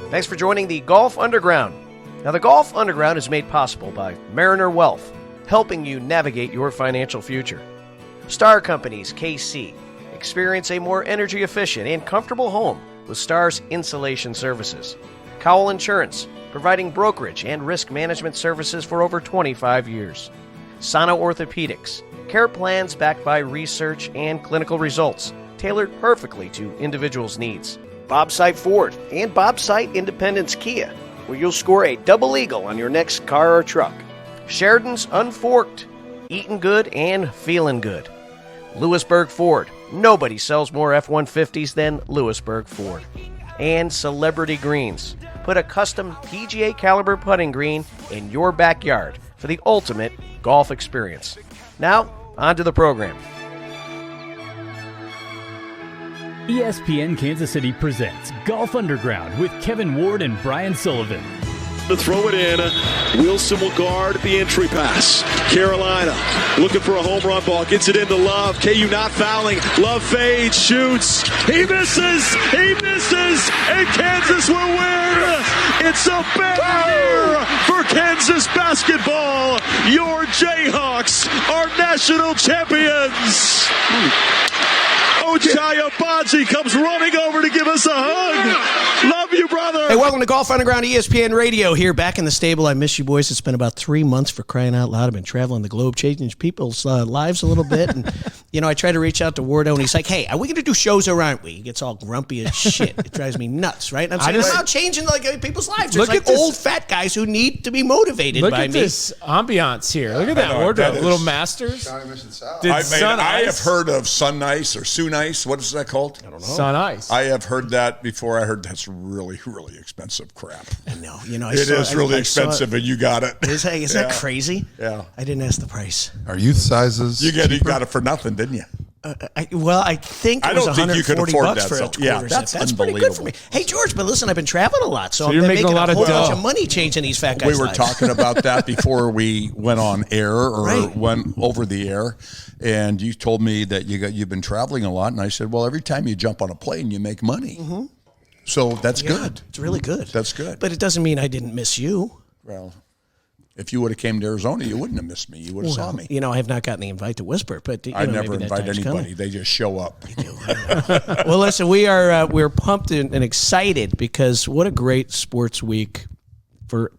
Thanks for joining the Golf Underground. Now, the Golf Underground is made possible by Mariner Wealth, helping you navigate your financial future. Star Companies KC. Experience a more energy efficient and comfortable home with Star's insulation services. Cowell Insurance, providing brokerage and risk management services for over 25 years. Sana Orthopedics, care plans backed by research and clinical results, tailored perfectly to individuals' needs. Bob Sight Ford and Bob Sight Independence Kia, where you'll score a double eagle on your next car or truck. Sheridan's Unforked, eating good and feeling good. Lewisburg Ford, nobody sells more F-150s than Lewisburg Ford. And Celebrity Greens, put a custom PGA caliber putting green in your backyard for the ultimate golf experience. Now, on to the program. ESPN Kansas City presents Golf Underground with Kevin Ward and Brian Sullivan. To throw it in, Wilson will guard the entry pass. Carolina looking for a home run ball, gets it into Love. KU not fouling. Love fades, shoots. He misses, and Kansas will win. It's a big year for Kansas basketball. Your Jayhawks are national champions. Ochai Agbaji comes running over to give us a hug. Love you, brother. Hey, welcome to Golf Underground ESPN Radio here back in the stable. I miss you, boys. It's been about 3 months for crying out loud. I've been traveling the globe, changing people's lives a little bit. And, I try to reach out to Wardo, and he's like, hey, are we going to do shows or aren't we? He gets all grumpy as shit. It drives me nuts, right? And I'm saying, about changing people's lives. There's like old fat guys who need to be motivated by me. Look at this ambiance here. Look at that Wardo. Little Masters. I have heard of Sun Ice or Soon Ice. What is that called? I don't know. Sun Ice. I have heard that before. I heard that's really, really expensive crap. I know. It is really expensive, and you got it. Is that crazy? Yeah. I didn't ask the price. Are youth sizes You got it for nothing, didn't you? I think it was $140 for a quarter. Yeah, that's pretty good for me. Hey, George, but listen, I've been traveling a lot, so I'm you're making a lot a whole of bunch of money changing these fat guys' We were lives. talking about that before we went on air or Right. went over the air, and you told me that you've been traveling a lot, and I said, well, every time you jump on a plane, you make money. Mm-hmm. So that's good. It's really good. That's good. But it doesn't mean I didn't miss you. Well, if you would have came to Arizona, you wouldn't have missed me. You would have saw me. I have not gotten the invite to Whisper, but I never invite anybody. They just show up. Well, listen, we're pumped and excited because what a great sports week for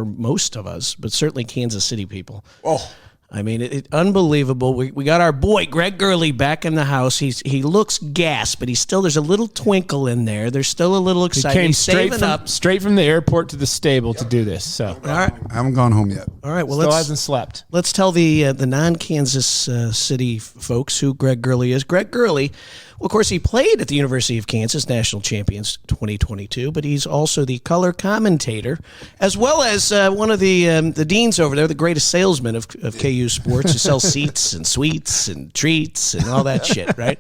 most of us, but certainly Kansas City people. Oh. I mean, it's unbelievable. We got our boy Greg Gurley back in the house. He looks gassed, but there's a little twinkle in there. There's still a little excitement. He's saving up straight from the airport to the stable to do this. So all right. I haven't gone home yet. All right. Well, still hasn't slept. Let's tell the non-Kansas City folks who Greg Gurley is. Greg Gurley, well, of course, he played at the University of Kansas National Champions 2022, but he's also the color commentator, as well as one of the deans over there, the greatest salesman of KU sports, who sells seats and suites and treats and all that shit, right?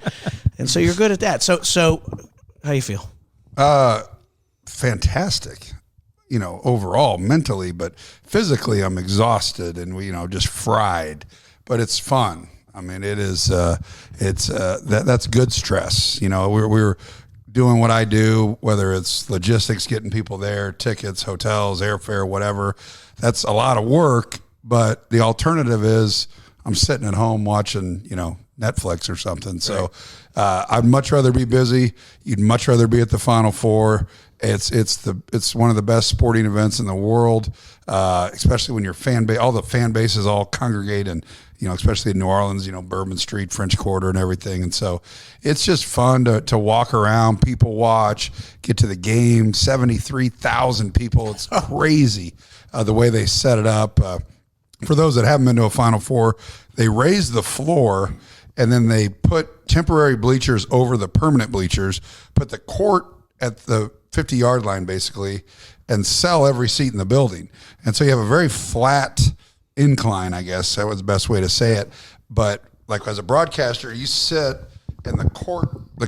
And so you're good at that. So how you feel? Fantastic. Overall, mentally, but physically, I'm exhausted and just fried. But it's fun. I mean, it is. That's good stress. We're doing what I do, whether it's logistics, getting people there, tickets, hotels, airfare, whatever. That's a lot of work. But the alternative is I'm sitting at home watching, Netflix or something. So I'd much rather be busy. You'd much rather be at the Final Four. It's one of the best sporting events in the world, especially when your all the fan bases all congregate and, especially in New Orleans, Bourbon Street, French Quarter and everything. And so it's just fun to walk around, people watch, get to the game, 73,000 people. It's crazy the way they set it up. For those that haven't been to a Final Four, they raise the floor and then they put temporary bleachers over the permanent bleachers, put the court at the 50-yard line basically, and sell every seat in the building. And so you have a very flat incline, I guess that was the best way to say it. But like as a broadcaster, you sit and the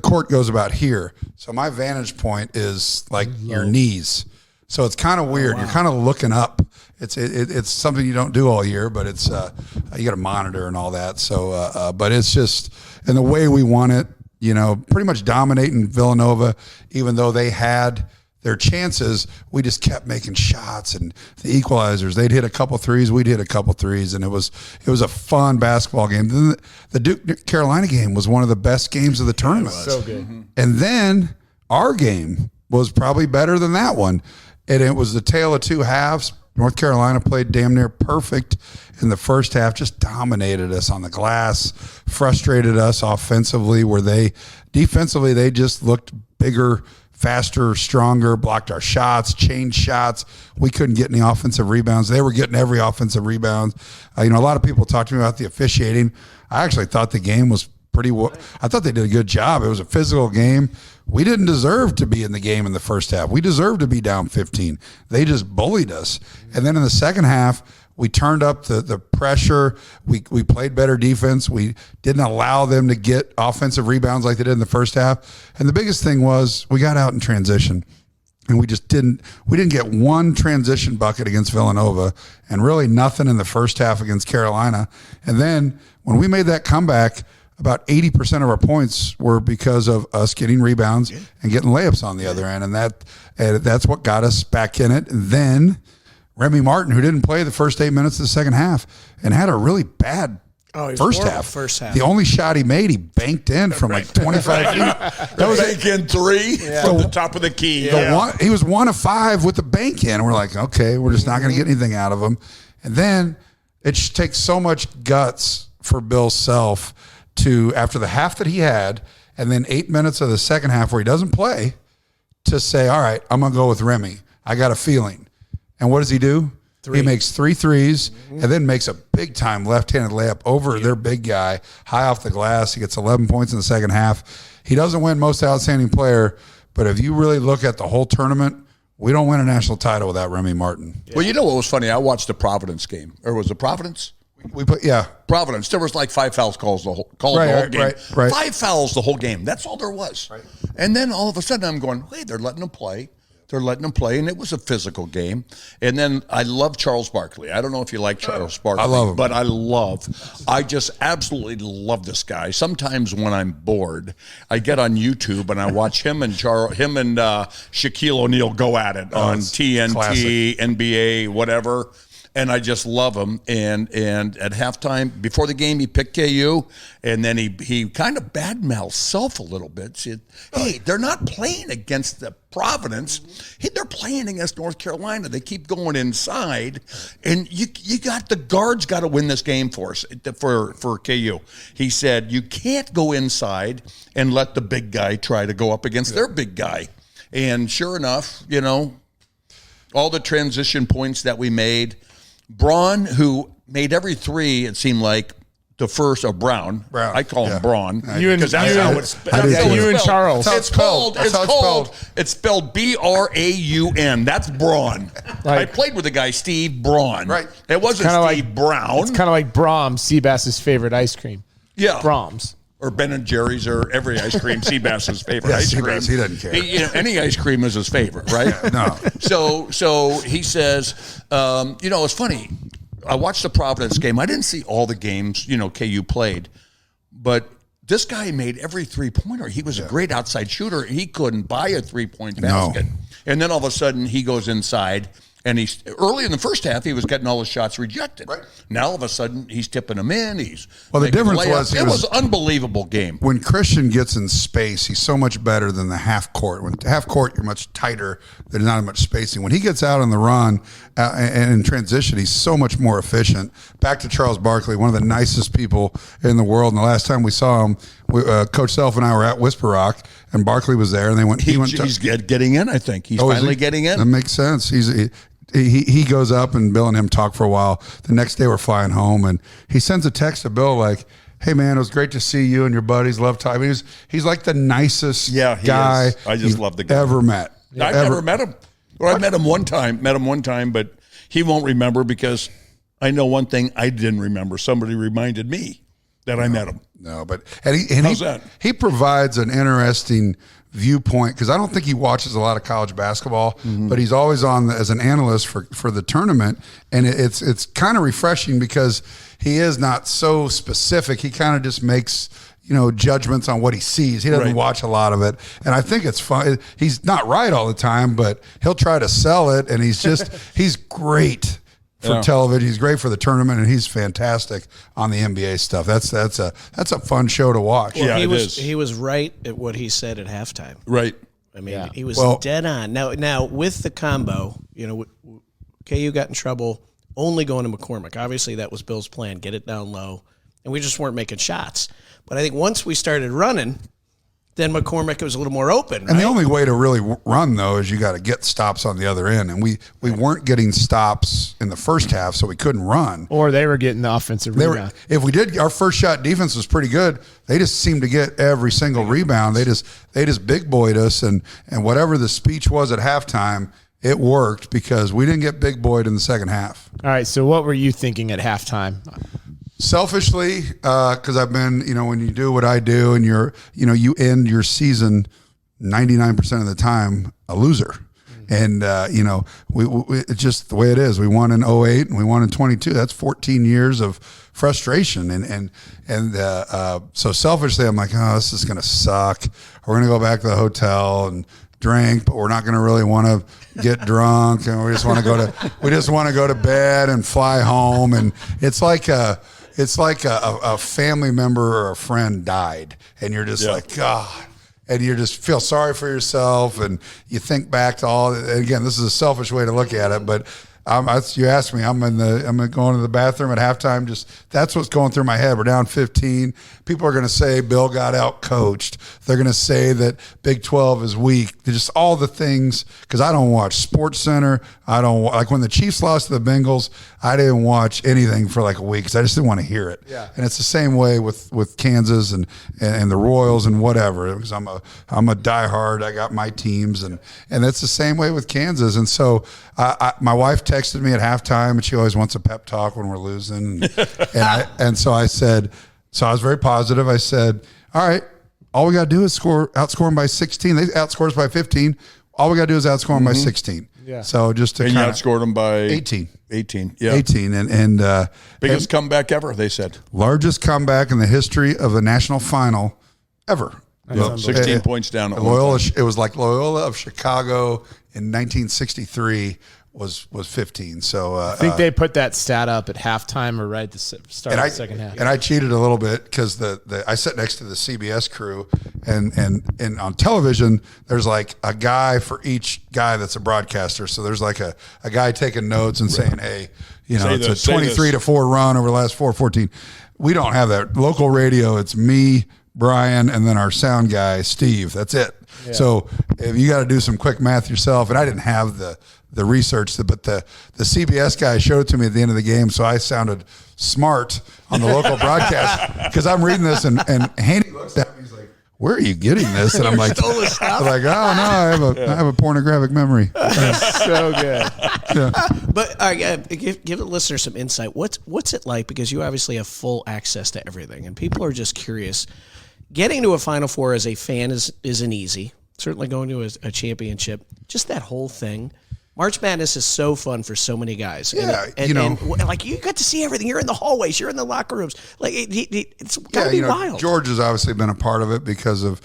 court goes about here. So my vantage point is like your knees. So it's kind of weird. Oh, wow. You're kind of looking up. It's something you don't do all year, but it's you got a monitor and all that. So, but it's just in the way we want it. Pretty much dominating Villanova, even though they had their chances, we just kept making shots and the equalizers. They'd hit a couple threes, we'd hit a couple threes, and it was a fun basketball game. Then the Duke Carolina game was one of the best games of the tournament. So good. And then our game was probably better than that one. And it was the tale of two halves. North Carolina played damn near perfect in the first half, just dominated us on the glass, frustrated us offensively, where defensively they just looked bigger, faster, stronger, blocked our shots, changed shots. We couldn't get any offensive rebounds. They were getting every offensive rebound. A lot of people talked to me about the officiating. I actually thought the game was I thought they did a good job. It was a physical game. We didn't deserve to be in the game in the first half. We deserved to be down 15. They just bullied us. And then in the second half, we turned up the pressure. We played better defense. We didn't allow them to get offensive rebounds like they did in the first half. And the biggest thing was we got out in transition. And we didn't get one transition bucket against Villanova and really nothing in the first half against Carolina. And then when we made that comeback, about 80% of our points were because of us getting rebounds and getting layups on the other end. And that's what got us back in it. And then Remy Martin, who didn't play the first 8 minutes of the second half and had a really bad first half. The only shot he made, he banked in from like 25 feet. That was bank in three from the top of the key. He was 1 of 5 with the bank in. And we're like, okay, we're just not going to get anything out of him. And then it takes so much guts for Bill Self to, after the half that he had, and then 8 minutes of the second half where he doesn't play, to say, all right, I'm going to go with Remy. I got a feeling. And what does he do? He makes 3 threes and then makes a big-time left-handed layup over their big guy, high off the glass. He gets 11 points in the second half. He doesn't win most outstanding player, but if you really look at the whole tournament, we don't win a national title without Remy Martin. Well, you know what was funny? I watched the Providence game. Or was it Providence? Providence. There was like 5 fouls called the whole game. Right. 5 fouls the whole game. That's all there was. Right. And then all of a sudden I'm going, hey, they're letting them play. And it was a physical game. And then I love Charles Barkley. I don't know if you like Charles Barkley. I love him. But I just absolutely love this guy. Sometimes when I'm bored, I get on YouTube and I watch him and Shaquille O'Neal go at it on TNT, classic. NBA, whatever. And I just love him. And at halftime, before the game, he picked KU, and then he kind of badmouthed Self a little bit. Said, hey, they're not playing against the Providence. Hey, they're playing against North Carolina. They keep going inside, and you got the guards got to win this game for us, for KU. He said, you can't go inside and let the big guy try to go up against their big guy. And sure enough, all the transition points that we made, Braun, who made every 3, it seemed like, the first, or Brown. I call him Braun. Because that's how it's spelled. You and Charles. It's spelled B-R-A-U-N. That's Braun. I played with the guy, Steve Braun. Right. It wasn't Steve Brown. It's kind of like Brahms, Seabass's favorite ice cream. Yeah. Brahms. Or Ben and Jerry's, or every ice cream. Seabass's favorite ice cream. Seabass, he doesn't care. Any ice cream is his favorite, right? No. So he says, it's funny. I watched the Providence game. I didn't see all the games, KU played, but this guy made every 3-pointer. He was a great outside shooter. He couldn't buy a 3-point basket. And then all of a sudden he goes inside. And early in the first half, he was getting all his shots rejected. Right. Now all of a sudden, he's tipping them in. The difference was it was an unbelievable game. When Christian gets in space, he's so much better than the half court. When half court, you're much tighter. There's not as much spacing. When he gets out on the run and in transition, he's so much more efficient. Back to Charles Barkley, one of the nicest people in the world. And the last time we saw him, Coach Self and I were at Whisper Rock, and Barkley was there. And he's getting in. I think he's finally getting in. That makes sense. He goes up, and Bill and him talk for a while. The next day we're flying home, and he sends a text to Bill like, hey, man, it was great to see you and your buddies. Love time. He's like the nicest guy I just love the guy. Ever met. I've never met him. Or I met him one time, but he won't remember because I know one thing I didn't remember. Somebody reminded me that I met him. No, but he provides an interesting viewpoint, because I don't think he watches a lot of college basketball, but he's always on as an analyst for the tournament, and it's kind of refreshing because he is not so specific. He kind of just makes judgments on what he sees. He doesn't watch a lot of it, and I think it's fun. He's not right all the time, but he'll try to sell it, and he's great for television. He's great for the tournament, and he's fantastic on the NBA stuff. That's a fun show to watch. Well, he was right at what he said at halftime. Right. I mean, he was dead on. Now with the combo, KU got in trouble only going to McCormick. Obviously, that was Bill's plan, get it down low, and we just weren't making shots. But I think once we started running, then McCormick was a little more open. And the only way to really run, though, is you got to get stops on the other end. And we weren't getting stops in the first half, so we couldn't run. Or they were getting the offensive rebound. If we did, our first shot defense was pretty good. They just seemed to get every single rebound. They just big boyed us, and whatever the speech was at halftime, it worked because we didn't get big boyed in the second half. All right, so what were you thinking at halftime? Selfishly, because I've been, when you do what I do and you end your season 99% of the time a loser. And, we it's just the way it is. We won in 08 and we won in 22. That's 14 years of frustration. So selfishly, I'm like, oh, this is going to suck. We're going to go back to the hotel and drink, but we're not going to really want to get drunk. And we just want to go to bed and fly home. And it's like a family member or a friend died, and you're just like, God, and you just feel sorry for yourself, and you think back to all. And again, this is a selfish way to look at it, but you asked me, I'm going to the bathroom at halftime. Just that's what's going through my head. We're down 15. People are going to say Bill got out coached. They're going to say that Big 12 is weak. They're just all the things, because I don't watch Sports Center. I don't like when the Chiefs lost to the Bengals. I didn't watch anything for like a week because I just didn't want to hear it. Yeah. And it's the same way with Kansas and the Royals and whatever. Because I'm a diehard. I got my teams, and it's the same way with Kansas. And so my wife texted me at halftime, and she always wants a pep talk when we're losing. And so I said, so I was very positive. I said, all right, all we got to do is outscore them by 16. They outscored us by 15. All we got to do is outscore them by 16. Yeah. So just to you outscored them by 18. 18. Yeah. 18. And biggest comeback ever, they said. Largest comeback in the history of the national final ever. 16 points down. Loyola. It was like Loyola of Chicago in 1963 was 15. So I think they put that stat up at halftime or right at the start of the second half. And I cheated a little bit because I sat next to the CBS crew, and on television there's like a guy for each guy that's a broadcaster. So there's like a guy taking notes and saying, hey, it's a 23-4 run over the last 14. We don't have that. Local radio, it's me, Brian, and then our sound guy, Steve. That's it. Yeah. So if you got to do some quick math yourself, and I didn't have the research, but the CBS guy showed it to me at the end of the game, so I sounded smart on the local broadcast because I'm reading this, and Haney looks at me, he's like, where are you getting this? And I'm like, oh no, I have a pornographic memory. So good. Yeah. But give the listener some insight. What's it like? Because you obviously have full access to everything, and people are just curious. Getting to a Final Four as a fan isn't easy. Certainly going to a championship, just that whole thing. March Madness is so fun for so many guys. Yeah, and like you got to see everything. You're in the hallways. You're in the locker rooms. Like it's gotta be wild. George has obviously been a part of it because of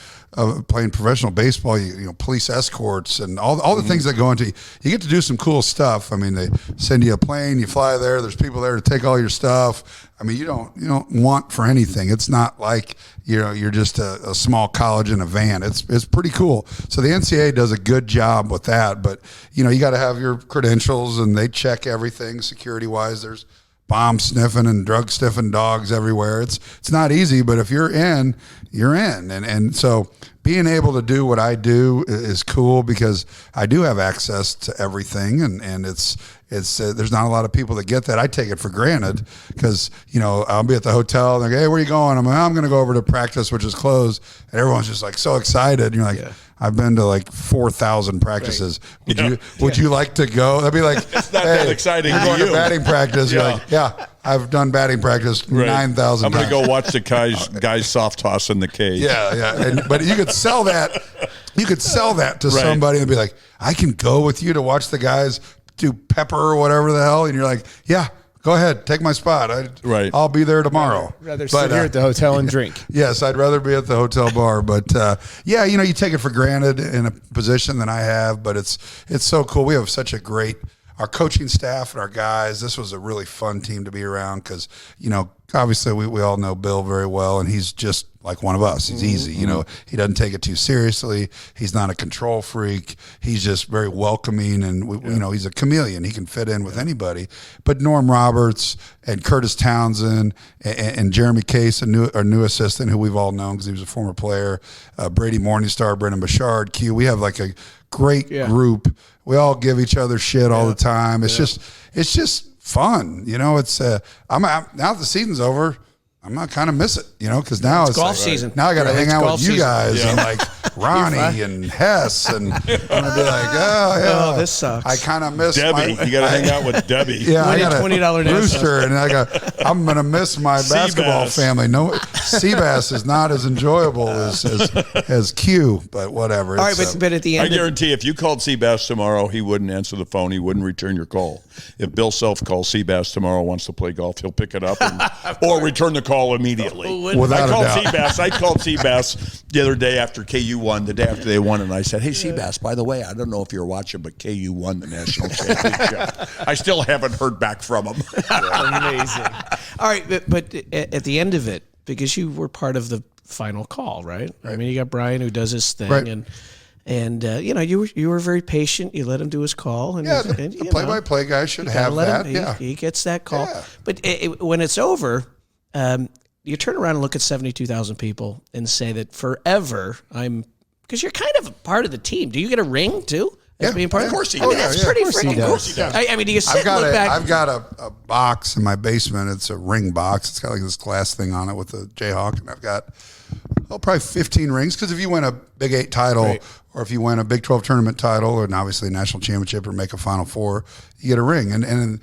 playing professional baseball. Police escorts and all the things that go into. You get to do some cool stuff. I mean, they send you a plane. You fly there. There's people there to take all your stuff. I mean, you don't want for anything. It's not like you're just a small college in a van. It's pretty cool. So the NCAA does a good job with that. But you got to have your credentials, and they check everything security wise. There's bomb sniffing and drug sniffing dogs everywhere. It's not easy, but if you're in, you're in. And so being able to do what I do is cool because I do have access to everything, and it's there's not a lot of people that get that. I take it for granted because I'll be at the hotel and they're like, hey, where are you going? I'm like, I'm going to go over to practice, which is closed, and everyone's just like so excited. And you're like, I've been to like 4,000 practices. Right. Would you like to go? That'd be like, it's not that exciting. You're going to batting practice. You're like, yeah, I've done batting practice 9,000 times. I'm going to go watch the guys soft toss in the cage. Yeah. But you could sell that. You could sell that to somebody and be like, I can go with you to watch the guys do pepper or whatever the hell. And you're like, yeah, go ahead, take my spot. I'll be there tomorrow. Rather sit here at the hotel and drink. Yes, I'd rather be at the hotel bar. But yeah, you take it for granted in a position than I have, but it's so cool. We have such a great our coaching staff and our guys. This was a really fun team to be around because obviously we all know Bill very well, and he's just like one of us. He's easy. He doesn't take it too seriously. He's not a control freak. He's just very welcoming, and he's a chameleon. He can fit in with anybody. But Norm Roberts and Curtis Townsend and Jeremy Case, our new assistant, who we've all known because he was a former player, Brady Morningstar, Brendan Bouchard, Q. We have like a great group. We all give each other shit all the time. It's just fun. It's I'm out, now that the season's over, I'm not kind of miss it, because now it's golf season. Now I got to hang out with you guys and like Ronnie and Hess, and I'm gonna be like, oh, this sucks. I kind of miss Debbie. You got to hang out with Debbie. Yeah, I got a $20 rooster, and I'm gonna miss my basketball family. No, Seabass is not as enjoyable as Q, but whatever. All right, but at the end, I guarantee if you called Seabass tomorrow, he wouldn't answer the phone. He wouldn't return your call. If Bill Self calls Seabass tomorrow, wants to play golf, he'll pick it up or return the call immediately. Without a doubt. I called Seabass the other day after KU won, the day after they won, and I said, hey, Seabass, by the way, I don't know if you're watching, but KU won the national championship. I still haven't heard back from him. Amazing. All right, but at the end of it, because you were part of the final call, right? I mean, you got Brian who does his thing, and you were very patient. You let him do his call, and the play-by-play guy should have that. He gets that call, Yeah. but when it's over. You turn around and look at 72,000 people and say that forever because you're kind of a part of the team. Do you get a ring too? Yeah, being part of course he does. does. That's pretty freaking cool. He does. I mean, do you sit and look back? I've got a box in my basement. It's a ring box. It's got like this glass thing on it with the Jayhawk, and I've got probably 15 rings. Because if you win a Big 8 title, or if you win a Big 12 tournament title, or obviously a national championship, or make a Final Four, you get a ring. And in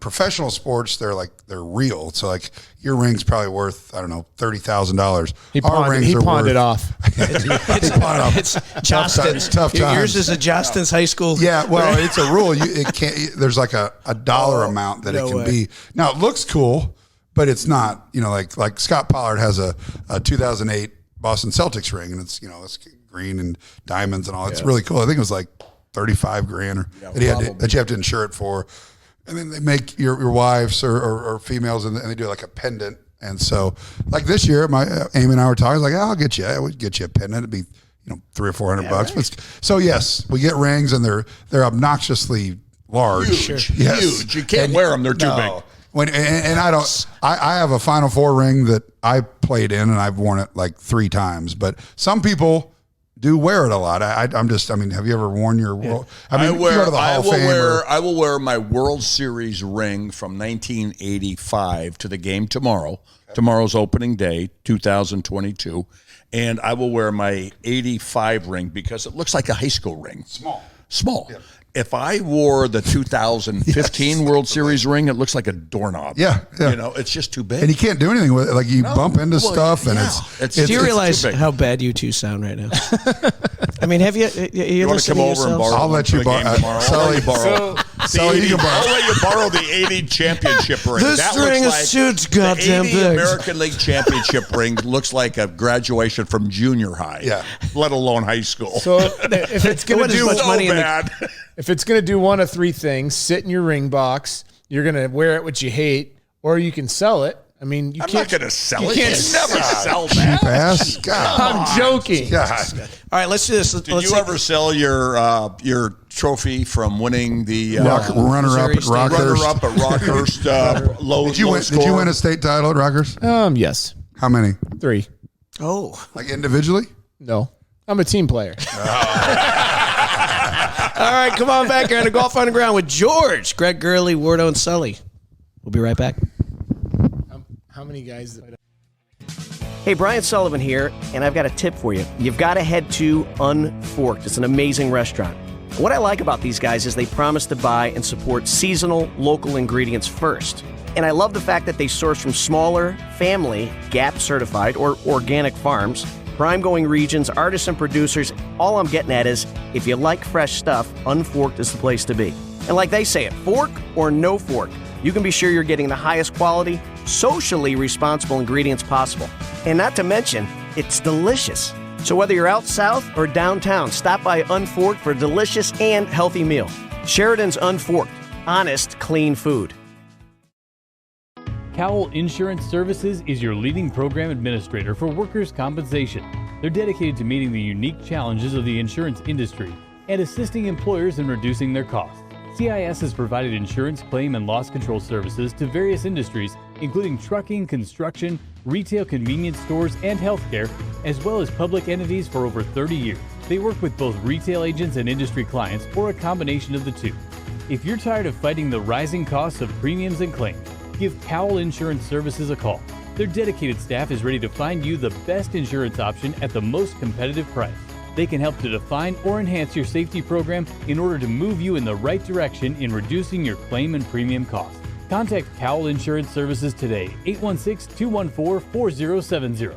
professional sports, they're real. So like your ring's probably worth, I don't know, $30,000. He pawned it off. It's Justin's. Tough times. Yours is a Justin's high school. Yeah, well, it's a rule. It can't. There's like a dollar amount that it can be. Now it looks cool, but it's not. Like Scott Pollard has a 2008 Boston Celtics ring, and it's green and diamonds and all. It's really cool. I think it was like $35,000 that you have to insure it for. And then they make your wives or females, and they do like a pendant. And so, like this year, Amy and I were talking. I was like, I would get you a pendant. It'd be $300 or $400 bucks. Right. But so yes, we get rings, and they're obnoxiously large, huge. You can't wear them; they're too big. I have a Final Four ring that I played in, and I've worn it like 3 times. But some people do wear it a lot. Have you ever worn your world? You go to the Hall of Fame. I will wear my World Series ring from 1985 to the game tomorrow. Okay. Tomorrow's opening day, 2022. And I will wear my 85 ring because it looks like a high school ring. Small. Yeah. If I wore the 2015 World Series ring, it looks like a doorknob. Yeah. It's just too big. And you can't do anything with it. Like you bump into stuff, and do you realize how bad you two sound right now? I mean, have you want to come over and borrow? I'll let you borrow. Sully, borrow. Sully, you can borrow. I'll let you borrow the 80 championship ring. This ring of suits goddamn big. The 80 American League championship ring looks like a graduation from junior high. Yeah. Let alone high school. So if it's going to do money if it's going to do one of 3 things, sit in your ring box, you're going to wear it, which you hate, or you can sell it. I mean, I'm not going to sell it. You can't never sell that. Cheap ass. God. I'm joking. God. All right, let's do this. Did you ever sell your trophy from winning the runner-up at Rockhurst? Runner-up at Rockhurst. Did you win a state title at Rockhurst? Yes. How many? 3. Oh. Like individually? No. I'm a team player. All right, come on back here on the Golf Underground with George, Greg Gurley, Wardo, and Sully. We'll be right back. How many guys? Hey, Brian Sullivan here, and I've got a tip for you. You've got to head to Unforked. It's an amazing restaurant. What I like about these guys is they promise to buy and support seasonal, local ingredients first. And I love the fact that they source from smaller, family, GAP certified, or organic farms, prime-going regions, artisan producers. All I'm getting at is, if you like fresh stuff, Unforked is the place to be. And like they say it, fork or no fork, you can be sure you're getting the highest quality, socially responsible ingredients possible. And not to mention, it's delicious. So whether you're out south or downtown, stop by Unforked for a delicious and healthy meal. Sheridan's Unforked. Honest, clean food. Cowell Insurance Services is your leading program administrator for workers' compensation. They're dedicated to meeting the unique challenges of the insurance industry and assisting employers in reducing their costs. CIS has provided insurance claim and loss control services to various industries, including trucking, construction, retail convenience stores, and healthcare, as well as public entities for over 30 years. They work with both retail agents and industry clients, or a combination of the two. If you're tired of fighting the rising costs of premiums and claims, give Cowell Insurance Services a call. Their dedicated staff is ready to find you the best insurance option at the most competitive price. They can help to define or enhance your safety program in order to move you in the right direction in reducing your claim and premium costs. Contact Cowell Insurance Services today, 816-214-4070.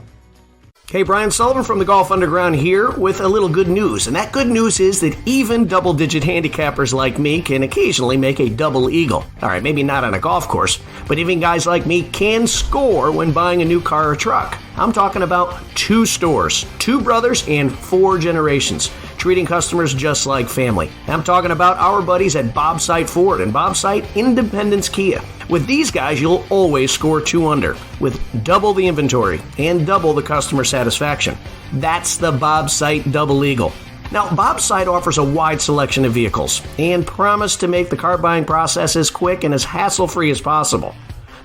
Hey, Brian Sullivan from the Golf Underground here with a little good news. And that good news is that even double-digit handicappers like me can occasionally make a double eagle. All right, maybe not on a golf course, but even guys like me can score when buying a new car or truck. I'm talking about 2 stores, 2 brothers, and 4 generations, treating customers just like family. I'm talking about our buddies at Bob Sight Ford and Bob Sight Independence Kia. With these guys, you'll always score 2 under, with double the inventory and double the customer satisfaction. That's the Bob Sight Double Eagle. Now, Bob Sight offers a wide selection of vehicles and promise to make the car buying process as quick and as hassle-free as possible.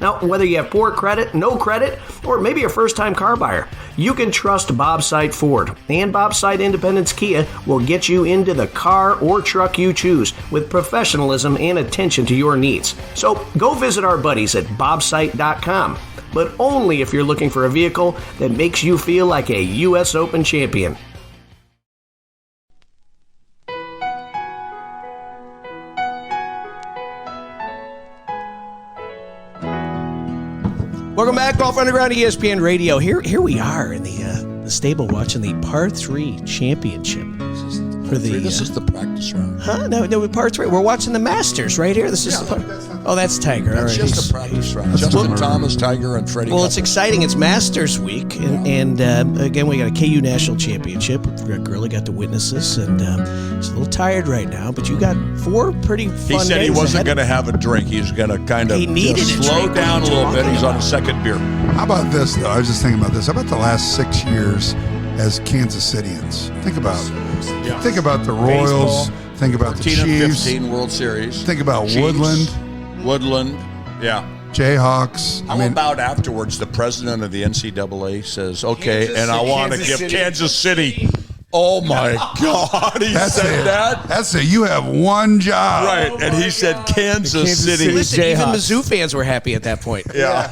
Now, whether you have poor credit, no credit, or maybe a first-time car buyer, you can trust Bob Sight Ford. And Bob Sight Independence Kia will get you into the car or truck you choose with professionalism and attention to your needs. So go visit our buddies at bobsight.com, but only if you're looking for a vehicle that makes you feel like a U.S. Open champion. Welcome back, Golf Underground, ESPN Radio. Here we are in the stable watching the Par 3 Championship. This is the practice round. Huh? No, Par 3. We're watching the Masters right here. This is that's Tiger. That's just a practice round. Justin Thomas, Tiger, and Freddie. Well, it's exciting. It's Masters week, and again, we got a KU National Championship. Greg Gurley got to witness this, and he's a little tired right now. But you got 4 pretty fun days. He said he wasn't going to have a drink. He's going to kind of slow down a little bit. He's on a second beer. How about this, though? I was just thinking about this. How about the last 6 years as Kansas Cityans? Think about the Royals. Baseball. Think about the 14 and Chiefs. 15 World Series. Think about Chiefs. Woodland. Yeah. Jayhawks. How about afterwards the president of the NCAA says, okay, and I want to give Kansas City. Oh, my God. He said that? That's it. You have one job. Right. And he said Kansas City. Listen, even Mizzou fans were happy at that point. Yeah.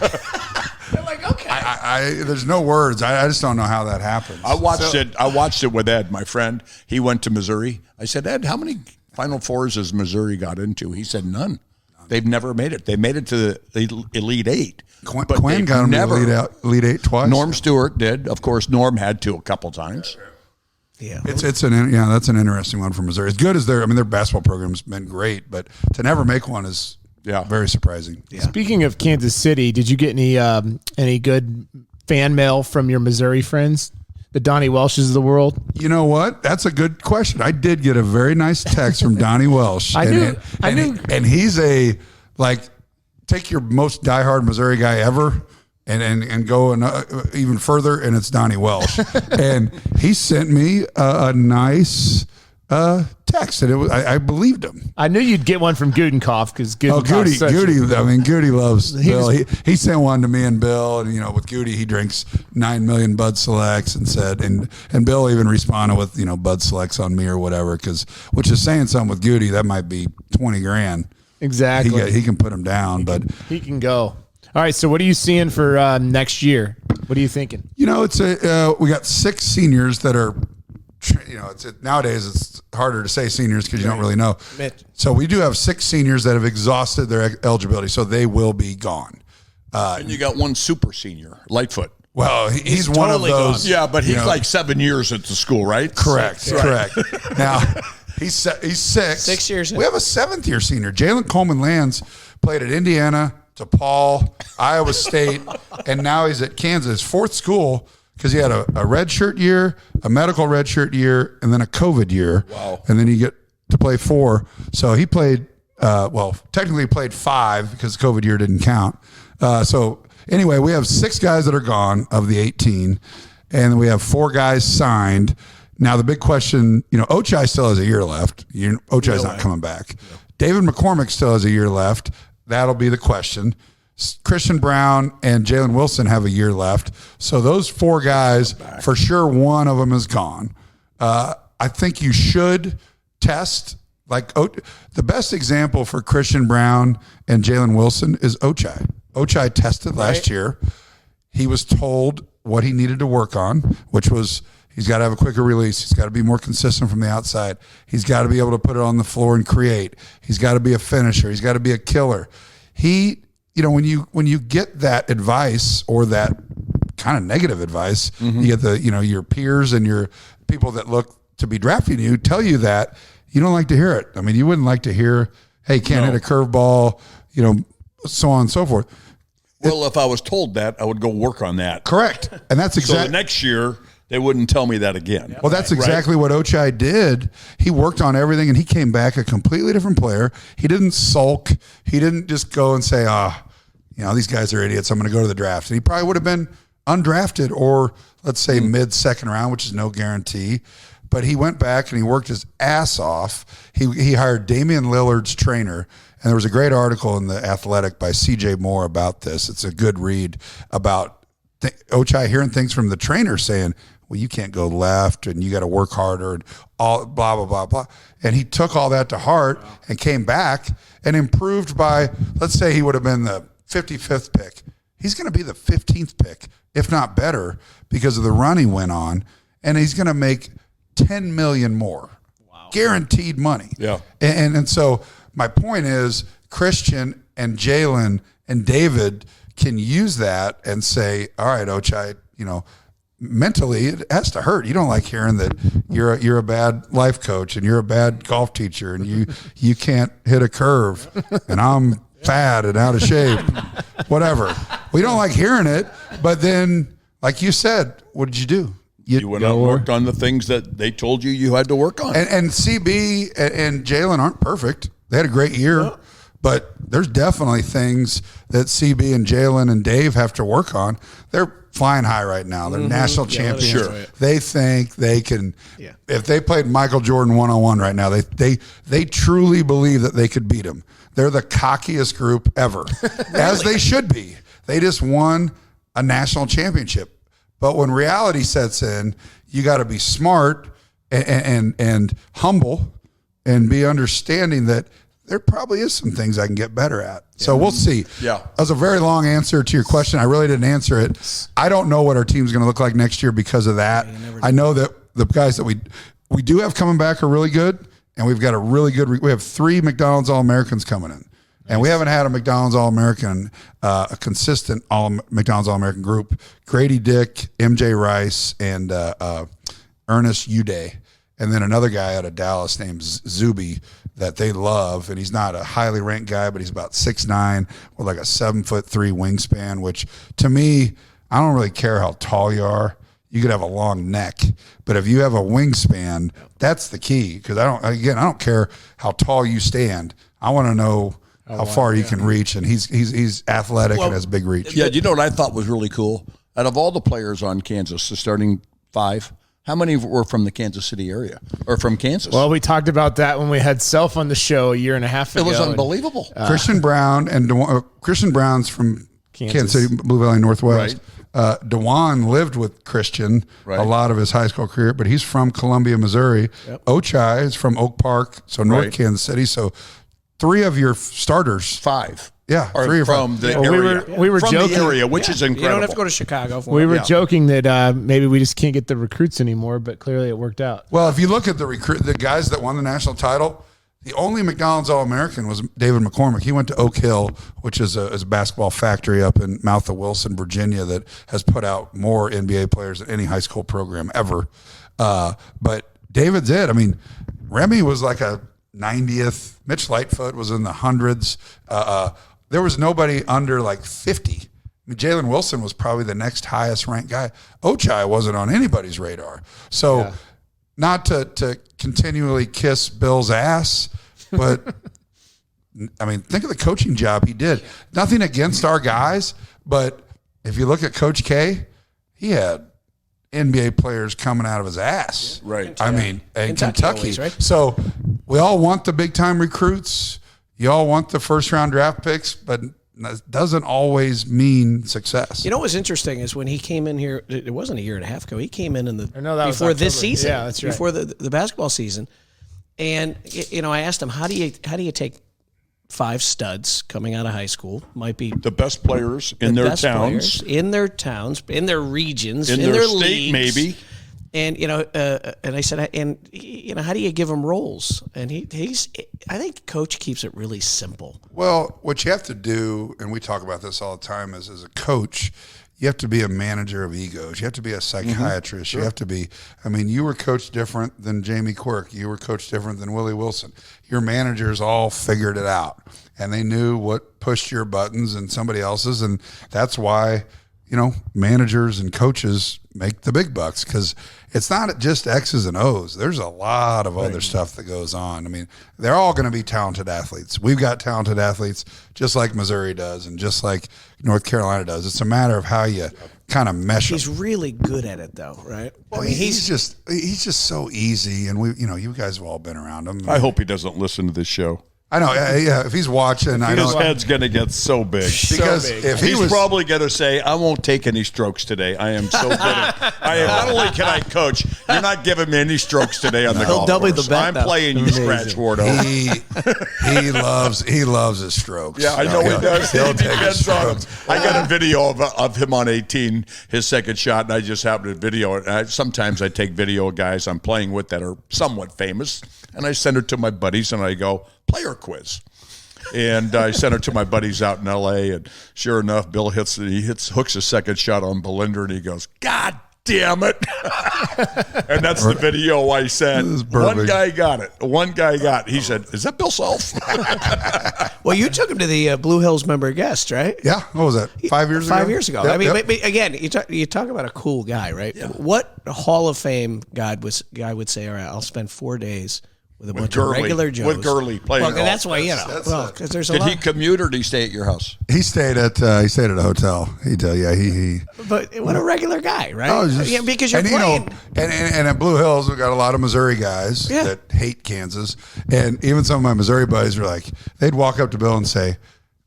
They're like, okay. There's no words. I just don't know how that happens. I watched it with Ed, my friend. He went to Missouri. I said, Ed, how many Final Fours has Missouri got into? He said, none. They've never made it. They made it to the Elite Eight. Quinn got them to the Elite Eight twice. Norm Stewart did. Of course, Norm had to a couple times. Yeah, that's an interesting one for Missouri. As good as their basketball program's been great, but to never make one is very surprising. Yeah. Speaking of Kansas City, did you get any good fan mail from your Missouri friends, the Donnie Welsh's of the world? You know what? That's a good question. I did get a very nice text from Donnie Welsh. I knew. And he's take your most diehard Missouri guy ever. And go even further, and it's Donnie Welsh. And he sent me a nice text, and I believed him. I knew you'd get one from Gudenkopf because Goody loves Bill. He sent one to me and Bill, and with Goody he drinks 9 million Bud Selects, and said, and Bill even responded with Bud Selects on me or whatever, which is saying something with Goody. That might be $20,000 exactly. He can put him down, but he can go. All right, so what are you seeing for next year? What are you thinking? We got 6 seniors that are, nowadays it's harder to say seniors because you don't really know. So we do have 6 seniors that have exhausted their eligibility, so they will be gone. And you got 1 super senior, Lightfoot. Well, he's one totally of those. Gone. Yeah, but he's like 7 years at the school, right? Correct. Now, he's 6. 6 years. We have a 7th-year senior, Jalen Coleman Lands. Played at Indiana, DePaul, Iowa State, and now he's at Kansas. Fourth school because he had a redshirt year, a medical redshirt year, and then a COVID year. Wow. And then you get to play 4. So he played, technically he played 5 because the COVID year didn't count. So anyway, we have 6 guys that are gone of the 18, and we have 4 guys signed. Now, the big question, Ochai still has a year left. Ochai's not coming back. Yeah. David McCormick still has a year left. That'll be the question. Christian Brown and Jalen Wilson have a year left. So those 4 guys, for sure, one of them is gone. I think you should test. The best example for Christian Brown and Jalen Wilson is Ochai. Ochai tested last year. He was told what he needed to work on, which was he's got to have a quicker release. He's got to be more consistent from the outside. He's got to be able to put it on the floor and create. He's got to be a finisher. He's got to be a killer. When you get that advice or that kind of negative advice, you get your peers and your people that look to be drafting you tell you that, you don't like to hear it. I mean, you wouldn't like to hear, hey, can't hit a curveball, so on and so forth. Well, if I was told that, I would go work on that. Correct. And that's exactly. So the next year, they wouldn't tell me that again. Well, that's exactly what Ochai did. He worked on everything, and he came back a completely different player. He didn't sulk. He didn't just go and say, these guys are idiots. I'm going to go to the draft. And he probably would have been undrafted or, let's say, mid-second round, which is no guarantee. But he went back, and he worked his ass off. He hired Damian Lillard's trainer. And there was a great article in The Athletic by C.J. Moore about this. It's a good read about Ochai hearing things from the trainer saying, well, you can't go left and you got to work harder and all blah, blah, blah, blah. And he took all that to heart and came back and improved by, let's say he would have been the 55th pick. He's going to be the 15th pick, if not better, because of the run he went on. And he's going to make $10 million more. Wow. Guaranteed money. Yeah. And so my point is Christian and Jalen and David can use that and say, all right, Ochai, mentally it has to hurt. You don't like hearing that you're a bad life coach and you're a bad golf teacher and you can't hit a curve and I'm fat and out of shape, whatever. We don't like hearing it. But then, like you said, what did you do? You went out and worked on the things that they told you had to work on. And CB and Jalen aren't perfect. They had a great year, but there's definitely things that CB and Jalen and Dave have to work on. They're flying high right now. They're national champions. Sure. They think they can. Yeah. If they played Michael Jordan 1-on-1 right now, they truly believe that they could beat him. They're the cockiest group ever, as they should be. They just won a national championship. But when reality sets in, you got to be smart and humble and be understanding that there probably is some things I can get better at. So we'll see. Yeah. That was a very long answer to your question. I really didn't answer it. I don't know what our team's going to look like next year because of that. I know that the guys that we do have coming back are really good, and we've got a really good we have 3 McDonald's All-Americans coming in. And we haven't had a McDonald's All-American, a consistent McDonald's All-American group. Grady Dick, MJ Rice, and Ernest Uday. And then another guy out of Dallas named Zuby that they love. And he's not a highly ranked guy, but he's about 6'9" with like a 7'3" wingspan, which to me, I don't really care how tall you are. You could have a long neck, but if you have a wingspan, that's the key. Because I don't care how tall you stand. I want to know how far you can reach, and he's athletic and has big reach. Yeah, you know what I thought was really cool? Out of all the players on Kansas, the starting 5, how many were from the Kansas City area or from Kansas? Well, we talked about that when we had Self on the show a year and a half ago. It was unbelievable. Christian Brown and Christian Brown's from Kansas City, Blue Valley Northwest. Right. DeJuan lived with Christian a lot of his high school career, but he's from Columbia, Missouri. Yep. Ochai is from Oak Park, so North Kansas City. So 3 of your starters. 5. Yeah, or 3 or from 5. the area. We were from joking. the area, which is incredible. You don't have to go to Chicago for We it. were joking that maybe we just can't get the recruits anymore, but clearly it worked out. Well, if you look at the guys that won the national title, the only McDonald's All-American was David McCormick. He went to Oak Hill, which is a basketball factory up in Mouth of Wilson, Virginia, that has put out more NBA players than any high school program ever. But David's it. I mean, Remy was like a 90th. Mitch Lightfoot was in the hundreds. There was nobody under like 50. I mean, Jalen Wilson was probably the next highest ranked guy. Ochai wasn't on anybody's radar. So not to continually kiss Bill's ass, but I mean, think of the coaching job he did. Nothing against our guys, but if you look at Coach K, he had NBA players coming out of his ass. Right. I mean, and Kentucky. Always, right? So we all want the big time recruits. You all want the first round draft picks, but that doesn't always mean success. You know what was interesting is when he came in here, it wasn't a year and a half ago. He came in that was before this October. season. Yeah, that's right. Before the basketball season. And, you know, I asked him, how do you take 5 studs coming out of high school, might be The best players in their towns. in their towns, in their regions, In in their leagues, state, maybe. And, you know, and I said, and, you know, how do you give them roles? And I think Coach keeps it really simple. Well, what you have to do, and we talk about this all the time, is as a coach, you have to be a manager of egos. You have to be a psychiatrist. You have to be, I mean, you were coached different than Jamie Quirk. You were coached different than Willie Wilson. Your managers all figured it out, and they knew what pushed your buttons and somebody else's, and that's why, you know, managers and coaches make the big bucks, because it's not just X's and O's. There's a lot of other stuff that goes on. I mean, they're all going to be talented athletes. We've got talented athletes just like Missouri does and just like North Carolina does. It's a matter of how you kind of mesh He's them. really good at it, though, right? Well, I mean, he's just so easy, and you guys have all been around him. I hope he doesn't listen to this show. I know, yeah. If he's watching, I His know head's going to get so big. because if he He's was probably going to say, I won't take any strokes today. I am so good at not only can I coach, you're not giving me any strokes today on the golf double course. the bet I'm now. playing you scratch, Wardo. he loves his strokes. Yeah, I know he does. He'll He take his depends on him. strokes. I got a video of him on 18, his second shot, and I just happened to video it. Sometimes I take video of guys I'm playing with that are somewhat famous, and I send it to my buddies, and I go, player quiz. And I sent it to my buddies out in L.A., and sure enough, Bill hooks his second shot on Belinda, and he goes, God damn it. And that's the video I sent. One guy got it. He said, is that Bill Self? well, you took him to the Blue Hills member guest, right? Yeah, what was that? 5 years ago? 5 years ago. Yep, I mean, yep. but again, you talk about a cool guy, right? Yeah. What Hall of Fame guy would say, all right, I'll spend 4 days with a bunch of regular Joes. With Gurley playing Well, golf. that's why, you know. Well, because there's a Did lot. he commute or did he stay at your house? He stayed at a hotel. He But what a regular guy, right? Oh, just, yeah, because you're and, playing. You know, and at Blue Hills, we've got a lot of Missouri guys that hate Kansas. And even some of my Missouri buddies were like, they'd walk up to Bill and say,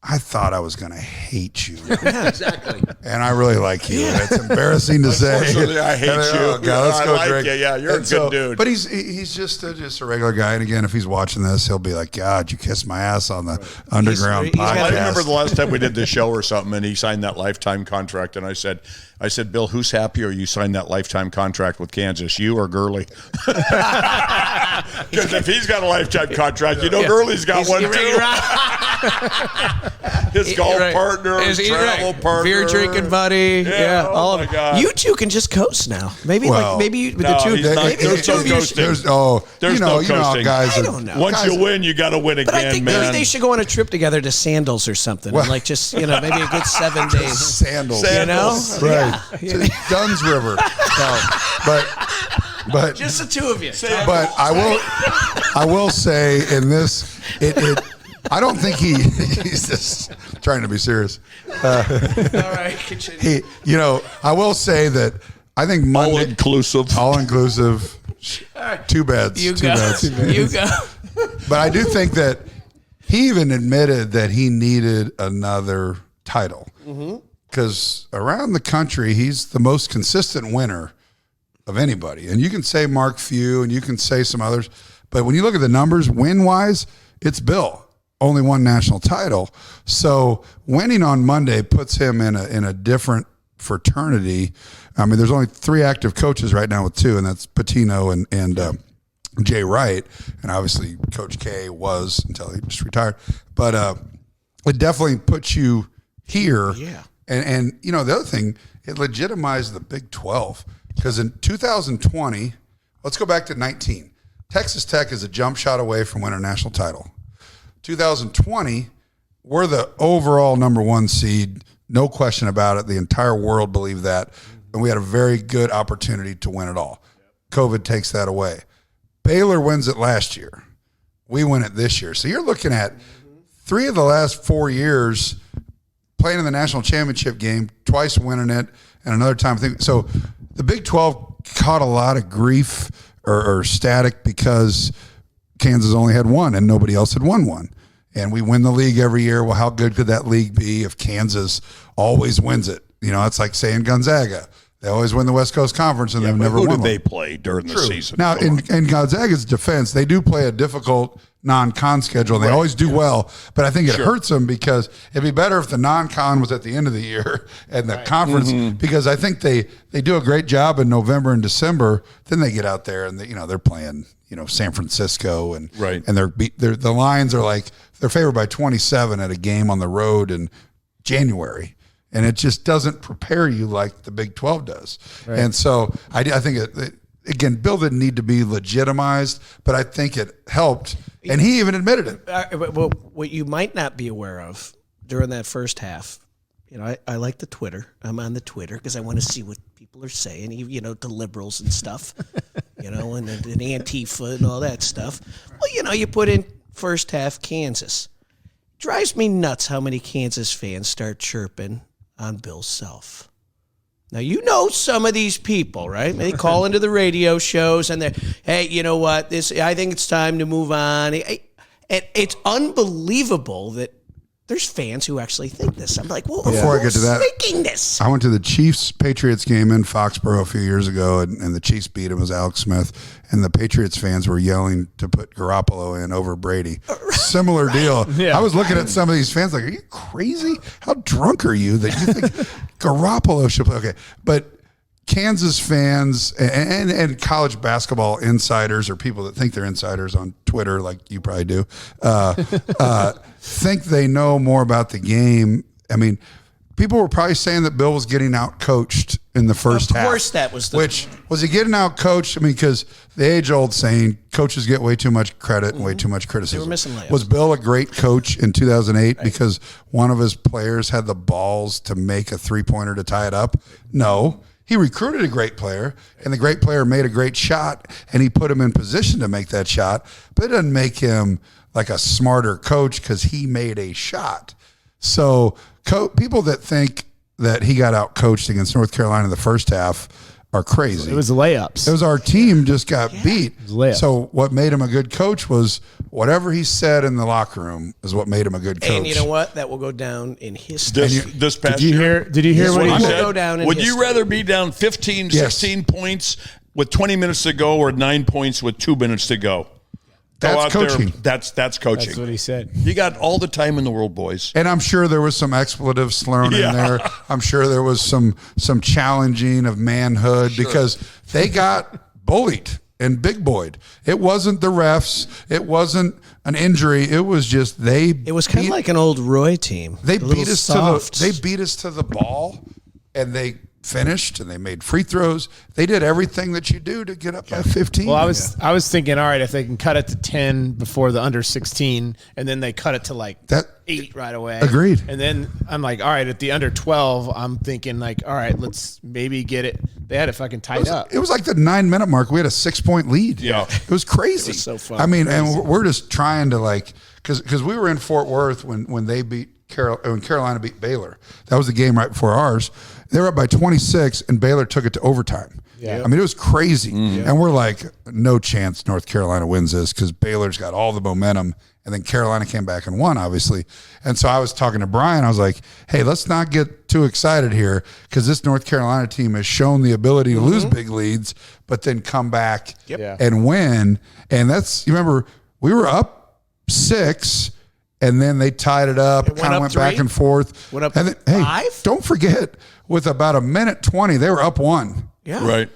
I thought I was going to hate you. Yeah, exactly. And I really like you. And it's embarrassing to say. Unfortunately, I hate And, you. oh, God, let's I go like drink. you. Yeah, you're a good dude. But he's just a regular guy. And again, if he's watching this, he'll be like, God, you kissed my ass on the underground he's got- podcast. I remember the last time we did this show or something, and he signed that lifetime contract, and I said, Bill, who's happier you signed that lifetime contract with Kansas, you or Gurley? Because if he's got a lifetime contract, Gurley's got one too. His golf partner, his travel partner, beer drinking buddy. Yeah, all my of God. You two can just coast now. Maybe Well, the two. he's not. Maybe There's the no two of you coasting. There's no how coasting. guys I are- don't know. Once you win, you got to win But I again, think man. maybe they should go on a trip together to Sandals or something. Well- And like just maybe a good 7 days. Sandals. You know, Right. Yeah. Dunn's River. No, but Just the two of you. But I will say in this, I don't think he's just trying to be serious. All right, continue. I will say that I think all Monday, inclusive. all inclusive, 2 beds. You two go. beds. You go. But I do think that he even admitted that he needed another title because around the country, he's the most consistent winner of anybody. And you can say Mark Few and you can say some others, but when you look at the numbers, win-wise, it's Bill. Only one national title. So winning on Monday puts him in a different fraternity. I mean, there's only 3 active coaches right now with 2, and that's Patino and Jay Wright. And obviously Coach K was until he just retired. But it definitely puts you here. Yeah. And the other thing, it legitimized the Big 12 because in 2020, let's go back to 19. Texas Tech is a jump shot away from winning a national title. 2020, we're the overall number 1 seed. No question about it. The entire world believed that. And we had a very good opportunity to win it all. COVID takes that away. Baylor wins it last year. We win it this year. So you're looking at 3 of the last 4 years playing in the national championship game, twice winning it, and another time. So the Big 12 caught a lot of grief or static because Kansas only had one and nobody else had won one. And we win the league every year. Well, how good could that league be if Kansas always wins it? You know, it's like saying Gonzaga. They always win the West Coast Conference, and they've never won one. Who did they play during the season? Now, in Gonzaga's defense, they do play a difficult non-con schedule. They always do well, but I think it hurts them because it'd be better if the non-con was at the end of the year and the conference, because I think they do a great job in November and December. Then they get out there and they're playing San Francisco and the lines are like they're favored by 27 at a game on the road in January. And it just doesn't prepare you like the Big 12 does. Right. And so I think, again, Bill didn't need to be legitimized, but I think it helped. And he even admitted it. Well, what you might not be aware of during that first half, I like the Twitter. I'm on the Twitter because I want to see what people are saying, the liberals and stuff, and Antifa and all that stuff. Well, you put in first half Kansas. Drives me nuts how many Kansas fans start chirping on Bill Self. Now, some of these people, right? They call into the radio shows and they're, hey, you know what? I think it's time to move on. It's unbelievable that there's fans who actually think this. I'm like, well, before I get to that, thinking this? I went to the Chiefs-Patriots game in Foxborough a few years ago, and the Chiefs beat him. It was Alex Smith, and the Patriots fans were yelling to put Garoppolo in over Brady. Similar deal. Yeah. I was looking at some of these fans like, are you crazy? How drunk are you that you think Garoppolo should play? Okay, but Kansas fans and college basketball insiders or people that think they're insiders on Twitter, like you probably do, think they know more about the game. I mean, people were probably saying that Bill was getting out-coached in the first half. Of course that was Which, was he getting out-coached? I mean, because the age-old saying, coaches get way too much credit and way too much criticism. They were missing layups. Was Bill a great coach in 2008 because one of his players had the balls to make a three-pointer to tie it up? No. He recruited a great player, and the great player made a great shot, and he put him in position to make that shot, but it doesn't make him like a smarter coach because he made a shot. So people that think that he got out-coached against North Carolina in the first half are crazy. It was layups. It was our team just got beat. Layups. So what made him a good coach was whatever he said in the locker room is what made him a good coach. And you know what? That will go down in history. This past year. Did you hear what he said? Go down in Would history. you rather be down 15, 16 points with 20 minutes to go or 9 points with 2 minutes to go? That's coaching. That's coaching. That's what he said. You got all the time in the world, boys. And I'm sure there was some expletives thrown in there. I'm sure there was some challenging of manhood because they got bullied and big boyed. It wasn't the refs. It wasn't an injury. It was just It was kind of like an old Roy team. They beat us to the ball, and they finished and they made free throws. They did everything that you do to get up by 15. Well, I was thinking, all right, if they can cut it to 10 before the under 16, and then they cut it to like that 8 right away. Agreed. And then I'm like, all right, at the under 12, I'm thinking like, all right, let's maybe get it. They had it fucking tied up. It was like the 9-minute mark. We had a 6-point lead. Yeah. It was crazy. It was so fun. I mean, and we're just trying to like, because we were in Fort Worth when they beat when Carolina beat Baylor. That was the game right before ours. They were up by 26, and Baylor took it to overtime. Yeah. I mean, it was crazy. And we're like, no chance North Carolina wins this because Baylor's got all the momentum. And then Carolina came back and won, obviously. And so I was talking to Brian. I was like, hey, let's not get too excited here because this North Carolina team has shown the ability to lose big leads, but then come back and win. And that's, you remember, we were up 6, and then they tied it up. It kind of went back and forth. Went up and then, 5? Hey, don't forget, with about a minute 20, they were up 1. Yeah. Right.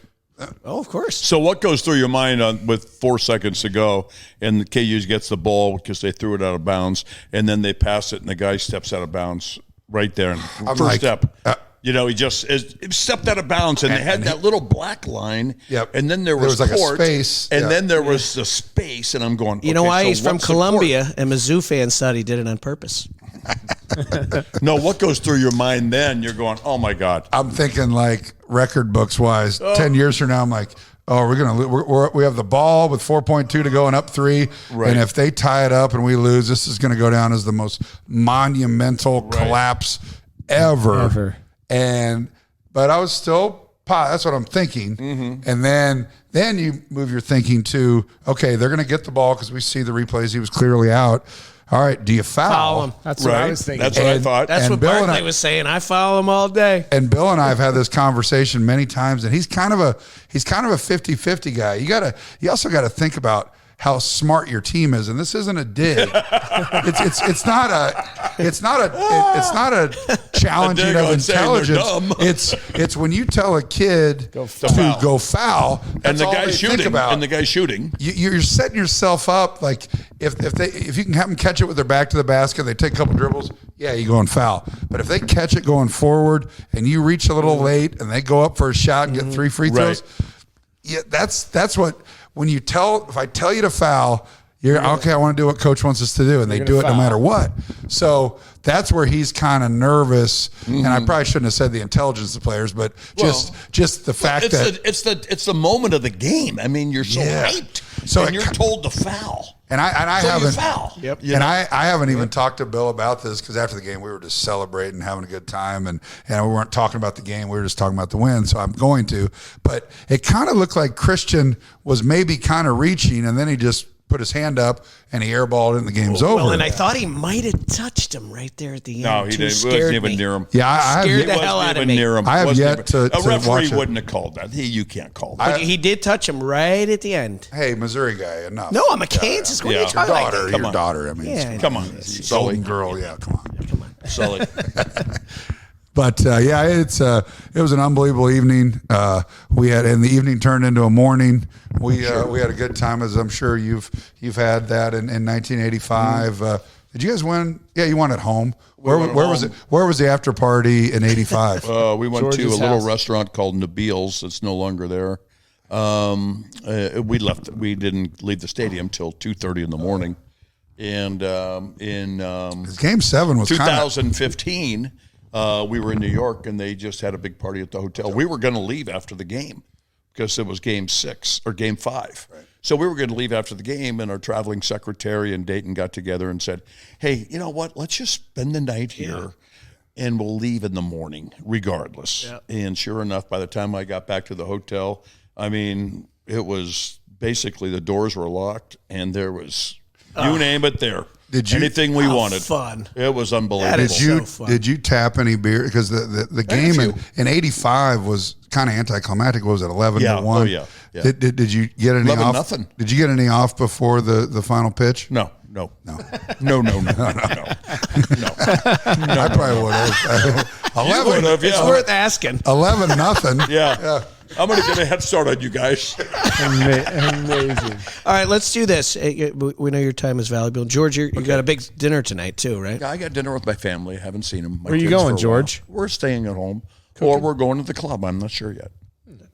Oh, of course. So what goes through your mind with 4 seconds to go, and the KU gets the ball because they threw it out of bounds, and then they pass it, and the guy steps out of bounds right there. And first step. You know, he just stepped out of bounds, and they had that little black line. Yep. And then there was like court, a space. and then there was the space, and I'm going, You know why? so He's from what's the Colombia, and Mizzou fans thought he did it on purpose. court? No, what goes through your mind then? You're going, oh, my God. I'm thinking like record books wise. 10 years from now, I'm like, oh, we have the ball with 4.2 to go and up 3, Right. and if they tie it up and we lose, this is going to go down as the most monumental collapse ever. But I was still, that's what I'm thinking. Mm-hmm. And then you move your thinking to, okay, they're going to get the ball because we see the replays. He was clearly out. All right, do you foul? Foul him. That's what I was thinking. That's what I thought. That's And what Bill and Barkley I- was saying. I foul him all day. And Bill and I have had this conversation many times, and he's kind of a 50-50 guy. You also got to think about how smart your team is, and this isn't a dig. It's not a challenging A dig of on saying they're intelligence. dumb. It's when you tell a kid to go foul, And that's the all guy's they think shooting. about. And the guy's shooting. You're setting yourself up like if you can have them catch it with their back to the basket, they take a couple dribbles, yeah, you go and foul. But if they catch it going forward and you reach a little late and they go up for a shot and get 3 free throws, yeah, that's what when you if I tell you to foul, you're okay. I want to do what coach wants us to do, and they do it no matter what. So that's where he's kind of nervous, and I probably shouldn't have said the intelligence of players, but just the fact that it's the moment of the game. I mean, you're so hyped, and you're told to foul. And I So haven't you foul. Yep. And I haven't even talked to Bill about this because after the game we were just celebrating, having a good time, and we weren't talking about the game. We were just talking about the win. So I'm going to. But it kind of looked like Christian was maybe kind of reaching, and then he just put his hand up and he airballed it and the game's over. Well, and I thought he might have touched him right there at the end. No, he didn't. He wasn't even near him. Yeah, I Scared have the yet, hell out of Even me. near him. I have Wasn't yet even- to a referee watch it. wouldn't have called that. You can't call that. But he did touch him right at the end. Hey, Missouri guy, enough. No, I'm a Kansas. What are you Yeah. talking about? daughter, Come your on. daughter. I mean, Yeah. Come on, golden girl. Yeah, come on. Sully. But it was an unbelievable evening. And the evening turned into a morning. We had a good time, as I'm sure you've had that in 1985. Did you guys win? Yeah, you won at home. Where was it? Where was the after party in '85? We went to a George's little house. restaurant called Nabil's. It's no longer there. We left. We didn't leave the stadium till 2:30 in the morning. And in Game 7 was kind of 2015, we were in New York, and they just had a big party at the hotel. We were going to leave after the game because it was Game 6 or Game 5. Right. So we were going to leave after the game, and our traveling secretary in Dayton got together and said, hey, you know what? Let's just spend the night here, and we'll leave in the morning regardless. Yeah. And sure enough, by the time I got back to the hotel, I mean, it was basically the doors were locked, and there was, you name it there. Anything we wanted. Fun. It was unbelievable. Did you tap any beer? Because the game in '85 was kind of anticlimactic. What was it, 11-1? Oh, yeah. Did you get any off? 11-0. Did you get any off before the final pitch? No. No. I probably would have. 11. It's worth asking. 11-0. Yeah. I'm going to get a head start on you guys. Amazing. All right, let's do this. We know your time is valuable. George, you got a big dinner tonight too, right? I got dinner with my family. I haven't seen them. Where are you going, George? We're staying at home, or we're going to the club. I'm not sure yet.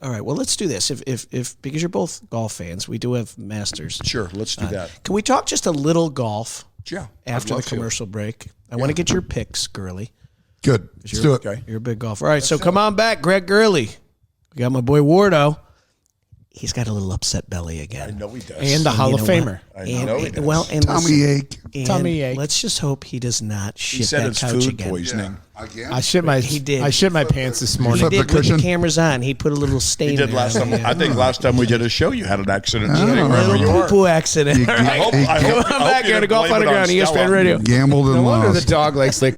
All right, well, let's do this. If because you're both golf fans, we do have Masters. Sure, let's do that. Can we talk just a little golf? Yeah. After the commercial break, I want to get your picks, Gurley. Good. Let's do it. Okay. You're a big golfer. All right, so come on back, Greg Gurley. We got my boy Wardo. He's got a little upset belly again. I know he does. And the Hall of Famer. I know he does. Well, and Tummy ache. and Tummy ache. Let's just hope he does not He shit said that it's couch food again. poisoning. Again? I shit my pants this morning. He Flip did the with the cushion? cameras on. He put a little stain. He did there. last time. Yeah. I think last time we did a show, you had an accident. Sitting A wherever you little were. poo-poo accident. All right. Come on back here to Golf Underground, ESPN Radio. Gambled and No wonder the lost. dog likes liquor.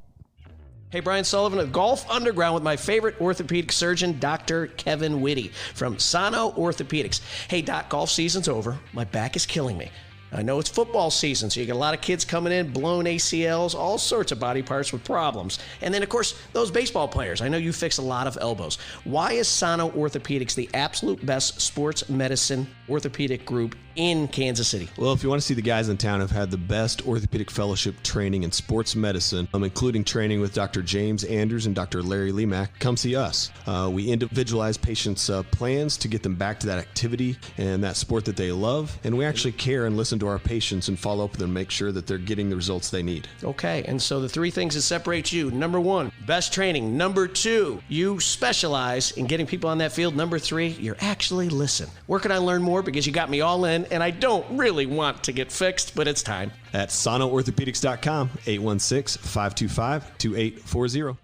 Hey, Brian Sullivan of Golf Underground with my favorite orthopedic surgeon, Dr. Kevin Whitty from Sano Orthopedics. Hey, Doc, golf season's over. My back is killing me. I know it's football season, so you got a lot of kids coming in, blown ACLs, all sorts of body parts with problems. And then, of course, those baseball players. I know you fix a lot of elbows. Why is Sano Orthopedics the absolute best sports medicine orthopedic group in Kansas City? Well, if you want to see the guys in town who've had the best orthopedic fellowship training in sports medicine, including training with Dr. James Andrews and Dr. Larry Lemack, come see us. We individualize patients' plans to get them back to that activity and that sport that they love, and we actually care and listen to our patients and follow up with them and make sure that they're getting the results they need. Okay, and so the three things that separate you: number one, best training; number two, you specialize in getting people on that field; number three, you're actually listen. Where can I learn more? Because you got me all in, and I don't really want to get fixed, but it's time. At SonoOrthopedics.com, 816-525-2840.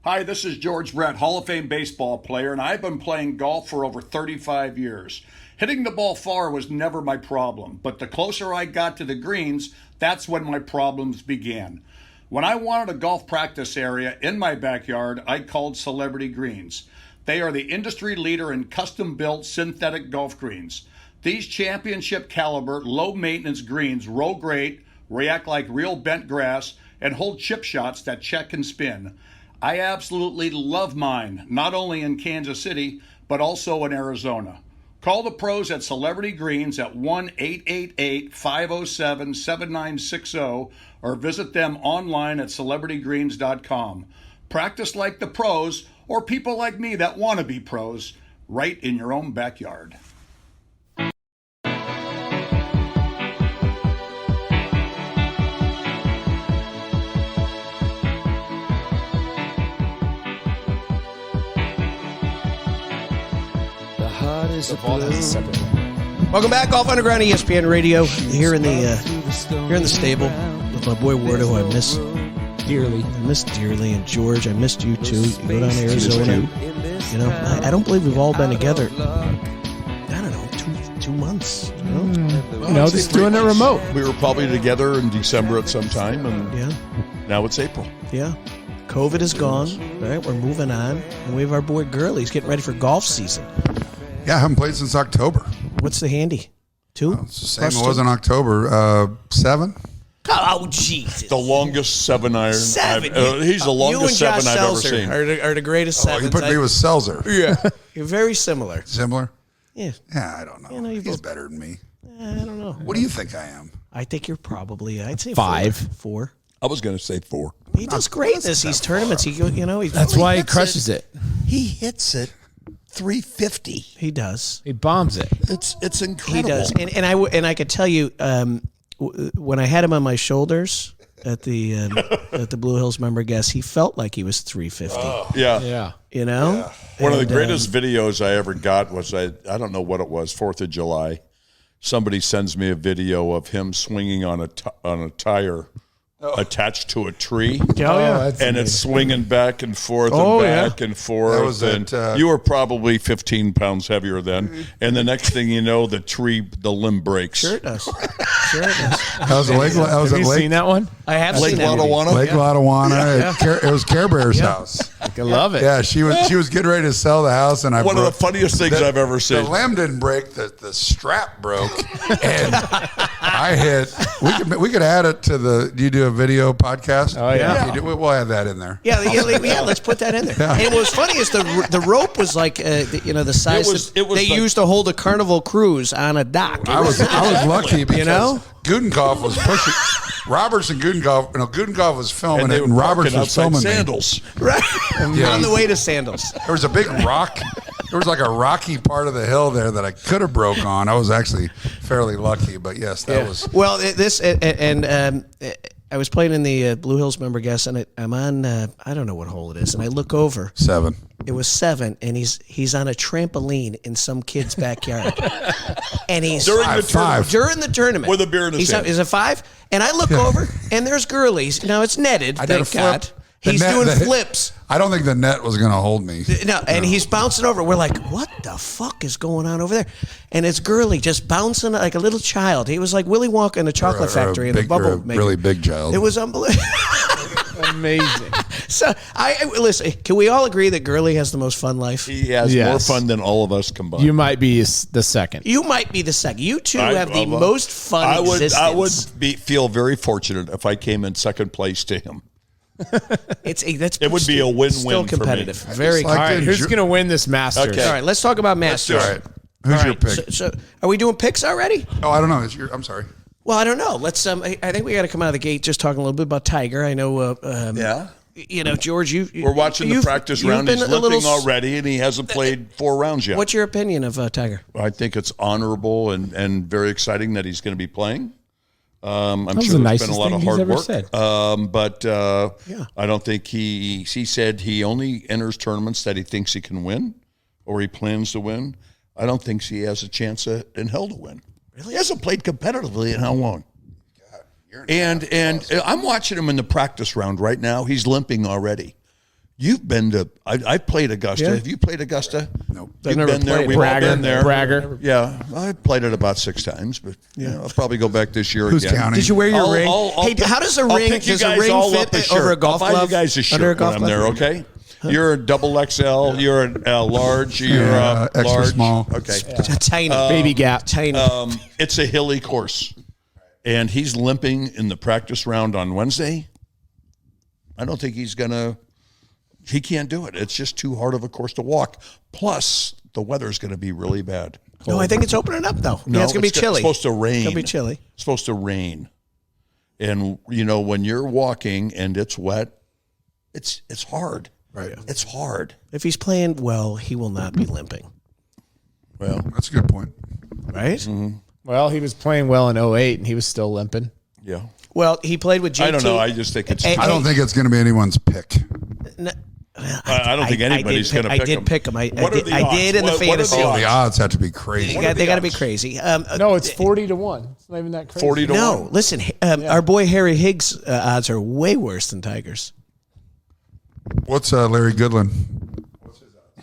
Hi, this is George Brett, Hall of Fame baseball player, and I've been playing golf for over 35 years. Hitting the ball far was never my problem, but the closer I got to the greens, that's when my problems began. When I wanted a golf practice area in my backyard, I called Celebrity Greens. They are the industry leader in custom-built synthetic golf greens. These championship caliber, low-maintenance greens roll great, react like real bent grass, and hold chip shots that check and spin. I absolutely love mine, not only in Kansas City, but also in Arizona. Call the pros at Celebrity Greens at 1-888-507-7960 or visit them online at celebritygreens.com. Practice like the pros, or people like me that want to be pros, right in your own backyard. Welcome back, Golf Underground, ESPN Radio. Here in the stable with my boy Wardo, who I miss dearly. And George, I missed you too. You go down to Arizona. You know, I don't believe we've all been together. I don't know, two months. You know, just doing it remote. We were probably together in December at some time, and now it's April. Yeah. COVID is gone. All right, we're moving on. And we have our boy Gurley. He's getting ready for golf season. Yeah, I haven't played since October. What's the handy? 2? It's the same. It was in October. 7. Oh, Jesus. The longest 7-iron. 7. He's the longest 7 I've ever seen. Are the greatest 7s. You put me with Seltzer. Yeah. You're very similar. Similar? Yeah. Yeah, I don't know. You know, He's better than me. I don't know. What do you think I am? I think you're probably, I'd say 5. 4. I was going to say 4. He does great in these tournaments. That's why he crushes it. He hits it 350. He does. He bombs it. It's incredible. He does. And I could tell you, when I had him on my shoulders at the Blue Hills member guest, he felt like he was 350. Yeah. You know? One of the greatest videos I ever got was, I don't know what it was, 4th of July. Somebody sends me a video of him swinging on a tire attached to a tree. And it's swinging back and forth and back and forth. That was you were probably 15 pounds heavier then. And the next thing you know, the limb breaks. Sure it does. That was a lake. Have you seen that one? I have Lake seen that movie. Lotawana? Lake Lotawana. It was Care Bear's house. I love it. Yeah, she was getting ready to sell the house, and One of the funniest things I've ever seen. The limb didn't break, the strap broke, and I hit. We could add it to the. Do you do a video podcast? Oh yeah. We'll add that in there. Yeah. Let's put that in there. Yeah. And what's funny is the rope was like the size It was they like, used to hold a carnival cruise on a dock. I was lucky because Gudenkauf was pushing. Roberts and Gudenkauf was filming it, and Roberts was filming sandals. Right. Yeah. On the way to sandals. There was a big rock. There was like a rocky part of the hill there that I could have broke on. I was actually fairly lucky, but yes, that was. Well, I was playing in the Blue Hills member guest, and I'm on I don't know what hole it is, and I look over. 7. It was 7, and he's on a trampoline in some kid's backyard, and he's During the tournament. With a beer in his hand. Is it 5? And I look over, and there's Gurley's. Now it's netted. Thank God. He's doing flips. I don't think the net was going to hold me. No, and he's bouncing over. We're like, what the fuck is going on over there? And it's Gurley just bouncing like a little child. He was like Willy Wonka in the chocolate factory in the bubble maker. Really big child. It was unbelievable. Amazing. So listen. Can we all agree that Gurley has the most fun life? He has more fun than all of us combined. You might be the second. You might be the second. You two have the most fun existence. I would feel very fortunate if I came in second place to him. It would be a win-win. Still competitive. For me. Very. All right. Who's going to win this Masters? Okay. All right. Let's talk about Masters. All right. Who's your pick? So are we doing picks already? Oh, I don't know. I'm sorry. Well, I don't know. Let's. I think we got to come out of the gate just talking a little bit about Tiger. I know. Yeah. You know, George, We're watching the practice round. He's limping already, and he hasn't played 4 rounds yet. What's your opinion of Tiger? I think it's honorable and very exciting that he's going to be playing. I'm was sure the there's been nicest a lot thing of he's hard ever work. said. But I don't think he said he only enters tournaments that he thinks he can win or he plans to win. I don't think he has a chance in hell to win. Really? He hasn't played competitively in how long? And I'm watching him in the practice round right now. He's limping already. You've been to I've played Augusta. Yeah. Have you played Augusta? Nope. You've been there. We've all been there. Bragger. Yeah, I played it about 6 times, but I'll probably go back this year Who's again. counting? Did you wear your ring? I'll How does a I'll ring? pick you Does a guys ring all fit up a shirt. over a golf I'll buy glove? you guys a Under a shirt golf when I'm there, glove? okay? You're a double XL. You're a large. You're extra large. small. Okay. Tiny. Baby gap. Tiny. It's a hilly course, and he's limping in the practice round on Wednesday. I don't think he's gonna. He can't do it. It's just too hard of a course to walk. Plus, the weather's going to be really bad. No, I think it's opening up, though. No, it's going to be chilly. It's supposed to rain. It's going to be chilly. It's supposed to rain. And, when you're walking and it's wet, it's hard. Right. It's hard. If he's playing well, he will not be limping. Well, That's a good point. Right? Mm-hmm. Well, he was playing well in 08, and he was still limping. yeah. Well, he played with JT. I don't know. I just think it's. I don't think it's going to be anyone's pick. I don't think anybody's going to pick him. I did pick him. I What are did the odds? in the What are the fantasy. odds? The odds have to be crazy. They got to be crazy. No, it's 40-1. It's not even that crazy. 40 to No, 1. listen. Our boy Harry Higgs' odds are way worse than Tiger's. What's Larry Goodland?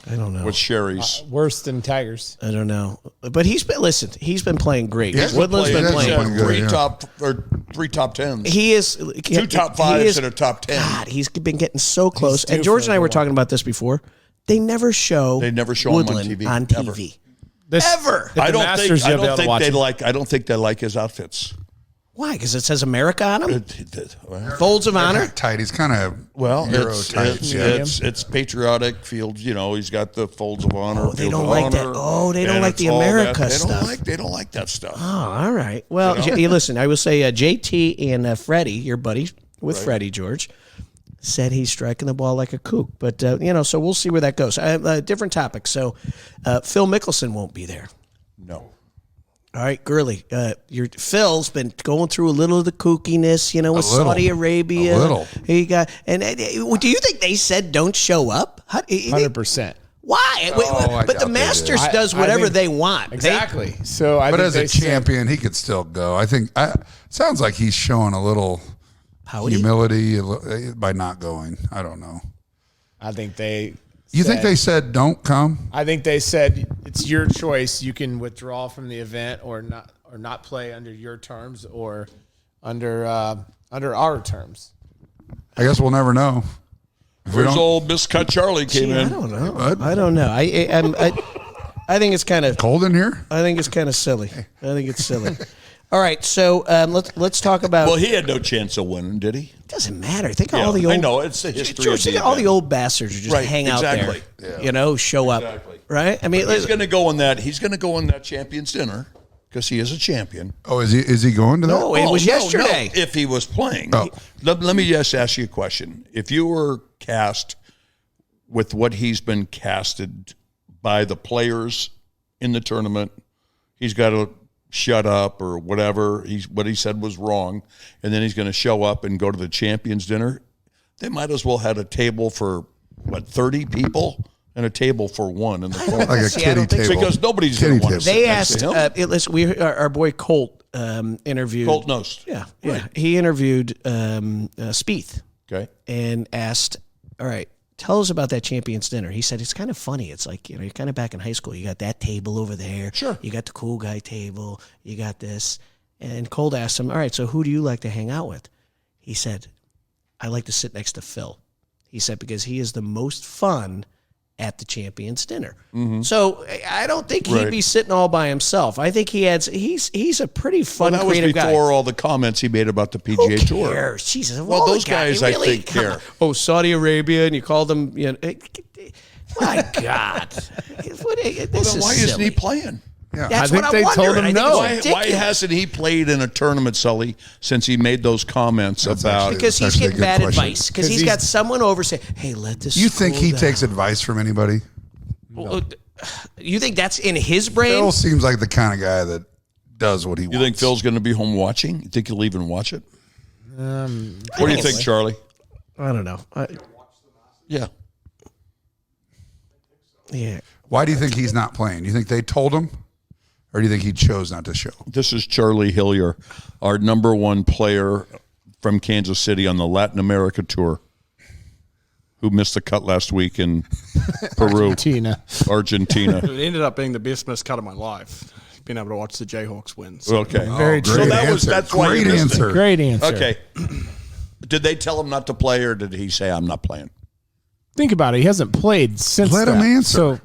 I don't know. With Sherry's. Worse than Tigers. I don't know. But he's been playing great. He's Woodland's been playing- playing. playing good, three yeah. top 10s. He is 2 top 5s and a top 10. God, he's been getting so close. due And George for and I a were good talking about this before. They never show. They never show him on Woodland TV, On ever. TV. Ever. I don't Masters, think you'll be able to watch him. I don't think they like his outfits. Why? Because it says America on him. Well, Folds of honor. Tight. He's kind of Euro tight. it's patriotic field. He's got the folds of honor. They fields don't of like honor, that. Oh, they don't and like it's the all America that. stuff. They don't like that stuff. Oh, all right. Well, listen. I will say JT and Freddie, your buddy with Freddie George, said he's striking the ball like a kook. But so we'll see where that goes. Different topic. So Phil Mickelson won't be there. No. All right, Gurley, your Phil's been going through a little of the kookiness, with Saudi Arabia. A little. He got, and do you think they said don't show up? 100%. Why? I But the doubt they Masters did. does I whatever think- they want. Exactly. So I But think as a they said- champion, he could still go. I think. Sounds like he's showing a little Howdy. humility by not going. I don't know. I think they. You think they said don't come? I think they said it's your choice. You can withdraw from the event or not play under your terms or under our terms. I guess we'll never know. If we Where's don't- old Miscut Charlie came I in? don't know. Bud? I don't know. I think it's kind of. Cold in here? I think it's kind of silly. I think it's silly. All right, so let's talk about. Well, he had no chance of winning, did he? It doesn't matter. Think of all the old. I know it's the history. George, think of all the old bastards who just Right, hang out exactly. there. Show up. Exactly. Right. I mean, He's going to go in that. He's going to go in that champions dinner because he is a champion. Oh, is he going to that? No, it was no, yesterday. No, if he was playing. Oh. Let me just ask you a question. If you were cast with what he's been casted by the players in the tournament, he's got to shut up or whatever. What he said was wrong, and then he's going to show up and go to the champions dinner. They might as well have a table for 30 people and a table for one in the corner. Like a See, I don't kitty think table. Because nobody's Kitty going to want to table. They sit next to asked. him. Listen, our boy Colt interviewed. Colt Nost. Yeah. He interviewed Spieth Okay. and asked, "All right, tell us about that champions dinner." He said it's kind of funny. It's like you're kind of back in high school. You got that table over there. Sure. You got the cool guy table. You got this. And Colt asked him, "All right, so who do you like to hang out with?" He said, "I like to sit next to Phil." He said because he is the most fun at the champions dinner. So I don't think he'd Right. be sitting all by himself. I think he's a pretty fun, That was creative guy. before all the comments he made about the Who PGA Tour. cares? Jesus. of Well, all the those guys, I really, think, come care. on. Oh, Saudi Arabia, and you call them, my God. This Well, then why is isn't he silly. playing? Yeah. I That's think what they I'm told wondering. him I think no. it's Why ridiculous. hasn't he played in a tournament, Sully, since he made those comments That's about? actually- Because he's actually a getting good bad question. advice. Because he's got someone over saying, "Hey, let this." You think school he down." takes advice from anybody? You think that's in his brain? Phil seems like the kind of guy that does what he wants. You think Phil's going to be home watching? You think he'll even watch it? What do you think, Charlie? I don't know. Yeah. Yeah. Why do you think he's not playing? Do you think they told him? Or do you think he chose not to show? This is Charlie Hillier, our number one player from Kansas City on the Latin America tour, who missed the cut last week in Peru, Argentina. It ended up being the best missed cut of my life. Being able to watch the Jayhawks win. Okay. Very true. Great that answer. that's why you Great missed it. answer. Great answer. Okay. Did they tell him not to play, or did he say, "I'm not playing"? Think about it. He hasn't played since Let that. him answer. So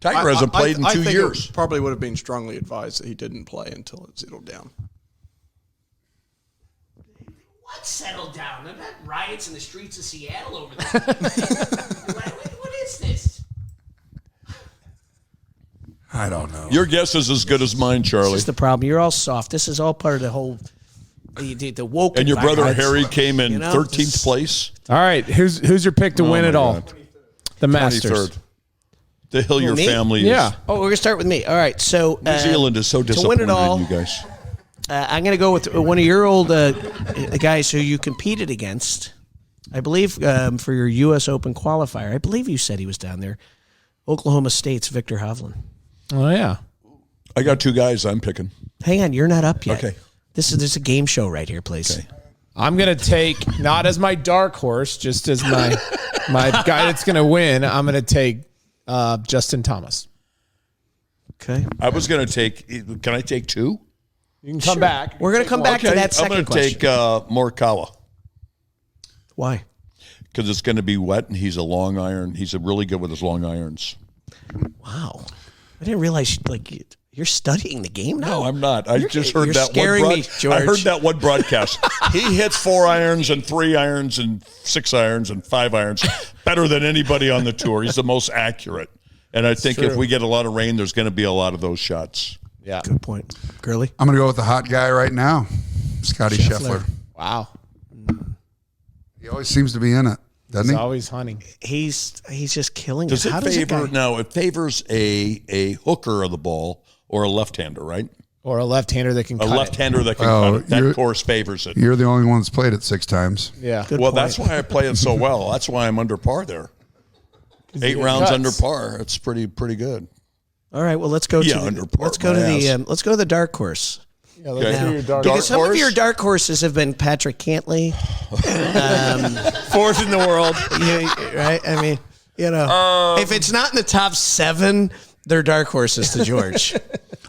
Tiger hasn't played in 2 think years. it probably would have been strongly advised that he didn't play until it settled down. What settled down? They've had riots in the streets of Seattle over there. What is this? I don't know. Your guess is as good as mine, Charlie. This is the problem. You're all soft. This is all part of the whole the woke. And your brother environment. Harry came in You know, 13th this- place. all right, who's your pick to win my it all? God. The Masters. 23rd. The Hillier Me? family is. Yeah. Oh, we're gonna start with me. All right. So New Zealand is so to win disappointed it all, in you guys. I'm going to go with one of your old guys who you competed against. I believe for your U.S. Open qualifier. I believe you said he was down there. Oklahoma State's Victor Hovland. Oh yeah. I got two guys I'm picking. Hang on, you're not up yet. Okay. This is a game show right here, please. Okay. I'm gonna take, not as my dark horse, just as my guy that's gonna win. I'm gonna take Justin Thomas. Okay. I was going to take. Can I take two? You can come back. We're going to come back to that I'm second going to question. take Morikawa Why? because it's going to be wet and he's a long iron. He's really good with his long irons. Wow. I didn't realize you're studying the game now. No, I'm not. I just heard you're that scaring one. me, George. I heard that one broadcast. He hits 4 irons and 3 irons and 6 irons and 5 irons better than anybody on the tour. He's the most accurate. And I think if we get a lot of rain, there's going to be a lot of those shots. Yeah. Good point. Gurley? I'm going to go with the hot guy right now, Scotty Scheffler. Wow. He always seems to be in it, doesn't He's he? always hunting. He's just killing Does it. it How does favor? it go? No, it favors a hooker of the ball or a left-hander, right? Or a left-hander that can A cut left-hander that can Oh, cut it. That you're- course favors it. You're the only one that's played it 6 times. it. Yeah. Well, that's why I play it so well. That's why I'm under par there. 8 rounds cuts. under par. It's pretty good. All right, well let's go Yeah, to under the, par, let's go my to the ass. let's go to the dark horse. Yeah, let's Okay. do your dark Dark Because some horse? of your dark horses have been Patrick Cantley, fourth in the world. right? I mean, if it's not in the top 7, they're dark horses to George.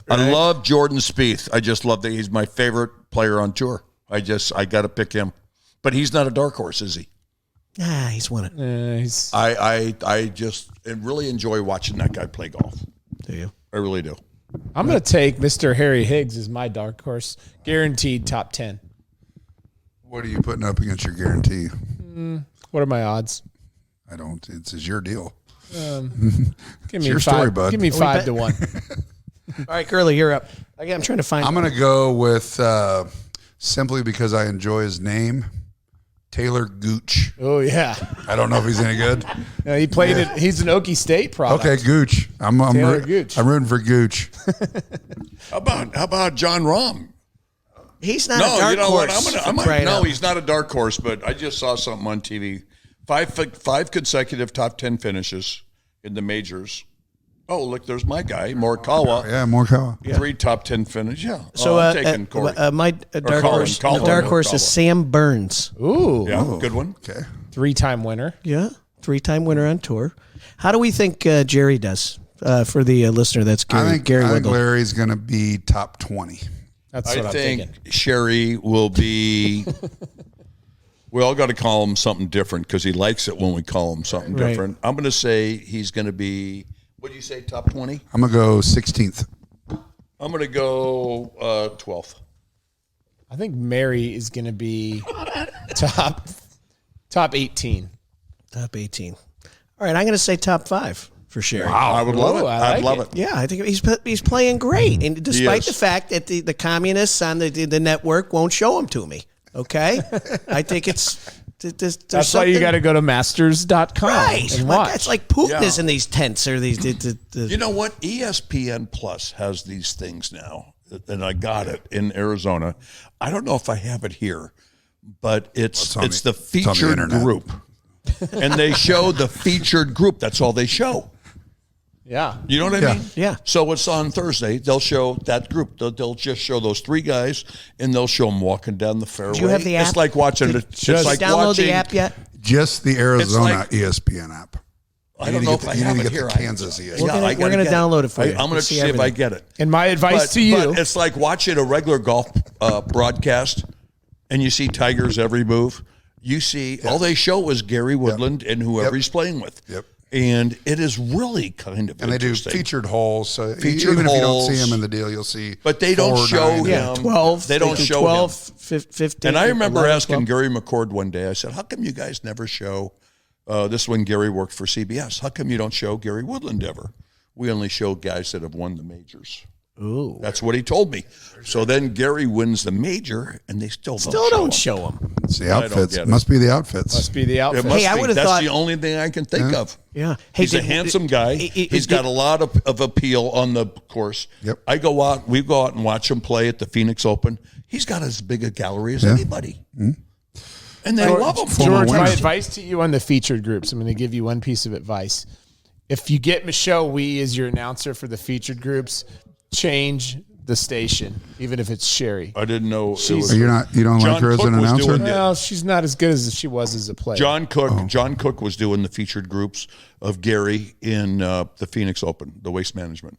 I love Jordan Spieth. I just love that he's my favorite player on tour. I got to pick him. But he's not a dark horse, is he? He's won it. I just really enjoy watching that guy play golf. Do you? I really do. I'm going to take Mr. Harry Higgs as my dark horse. Guaranteed top 10. What are you putting up against your guarantee? What are my odds? I don't. It's your deal. Give me your 5. story, bud. Give me We 5 bet- to 1. All right, Gurley, you're up. I'm trying to find. I'm going to go with, simply because I enjoy his name, Taylor Gooch. Oh yeah. I don't know if he's any good. No, he played it. He's an Okie State product. Okay, Gooch. I'm Taylor Gooch. I'm rooting for Gooch. How about John Rahm? He's not No, a dark you know horse. what? No, he's not a dark horse. But I just saw something on TV. 5 consecutive top 10 finishes in the majors. Oh, look, there's my guy, Morikawa. Yeah, Morikawa. 3 top 10 finishes. Yeah. So I'm taking Corey. my dark Colin, horse. Colin, the dark horse Colin. is Sam Burns. Ooh. Yeah, good one. Okay. 3-time winner. Yeah, 3-time winner on tour. How do we think Jerry does for the listener? That's Gary. I think Wendell. Larry's going to be top 20. That's what I I'm think thinking. Sherry will be. We all got to call him something different because he likes it when we call him something Right. different. I'm going to say he's going to be. What do you say? Top 20? I'm going to go 16th. I'm going to go 12th. I think Mary is going to be top 18. Top 18. All right, I'm going to say top 5 for Sherry. Wow, I would love it. I'd love it. Yeah, I think he's playing great, and despite the fact that the communists on the network won't show him to me. Okay, I think it's. That's why you got to go to masters.com and watch. It's like Putin is in these tents or these. You know what? ESPN Plus has these things now, and I got it in Arizona. I don't know if I have it here, but it's the featured group, and they show the featured group. That's all they show. Yeah. You know what I mean? Yeah. So it's on Thursday. They'll show that group. They'll just show those three guys, and they'll show them walking down the fairway. Do you have the app? It's like watching it. Did you download the app yet? Just the Arizona ESPN app. I don't know if I have it here. Kansas ESPN. We're going to download it for you. I'm going to see if I get it. And my advice to you. But it's like watching a regular golf broadcast, and you see Tiger's every move. You see, all they show is Gary Woodland and whoever he's playing with. Yep. And it is really kind of and interesting. They do featured holes. So Featured even holes. if you don't see him in the deal, you'll see. But they don't 4, show 9, him. 12. They don't show 12, him. 15. And I remember 11, asking 12. Gary McCord one day, I said, how come you guys never show, this when Gary worked for CBS, how come you don't show Gary Woodland ever? We only show guys that have won the majors. Ooh. That's what he told me. So then Gary wins the major, and they still don't show him. It's the outfits. Must be the outfits. Must be the outfit. It must I be. would have That's thought the only thing I can think of. Yeah. He's a handsome guy. He's got a lot of appeal on the course. Yep. We go out and watch him play at the Phoenix Open. He's got as big a gallery as anybody. Mm-hmm. And they love him. George, my advice to you on the featured groups, I'm going to give you one piece of advice. If you get Michelle Wee as your announcer for the featured groups, change the station, even if it's Sherry. I didn't know. You don't like her as an announcer? Well, she's not as good as she was as a player. John Cook was doing the featured groups of Gary in the Phoenix Open, the waste management.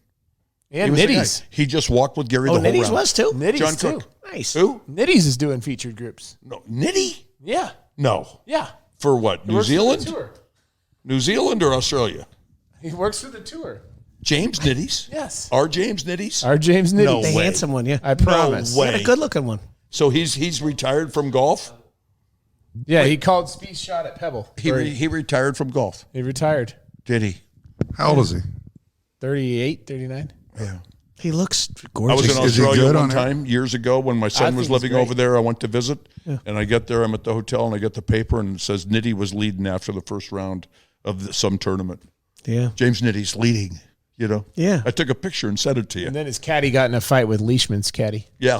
And Nitties. He just walked with Gary the whole Nitties round. was too? Nitties John too. Cook. Nice. Who? Nitties is doing featured groups. No, Nitty? Yeah. No. Yeah. For what? New Zealand? New Zealand or Australia? He works for the tour. James Nitties? Yes. Our James Nitties? Our James Nitties. No The way. handsome one, yeah. I promise. No way. A good looking one. So he's retired from golf? Yeah, he called Speed Shot at Pebble. He retired from golf. He retired. Did he? How old is he? 38, 39. Yeah. He looks I gorgeous. was in Is he Australia good one on it? time years ago when my son I was think he's living great. over there. I went to visit, and I get there. I'm at the hotel, and I get the paper, and it says Nitty was leading after the first round of some tournament. Yeah. James Nitty's leading. You know. Yeah. I took a picture and sent it to you. And then his caddy got in a fight with Leishman's caddy. Yeah.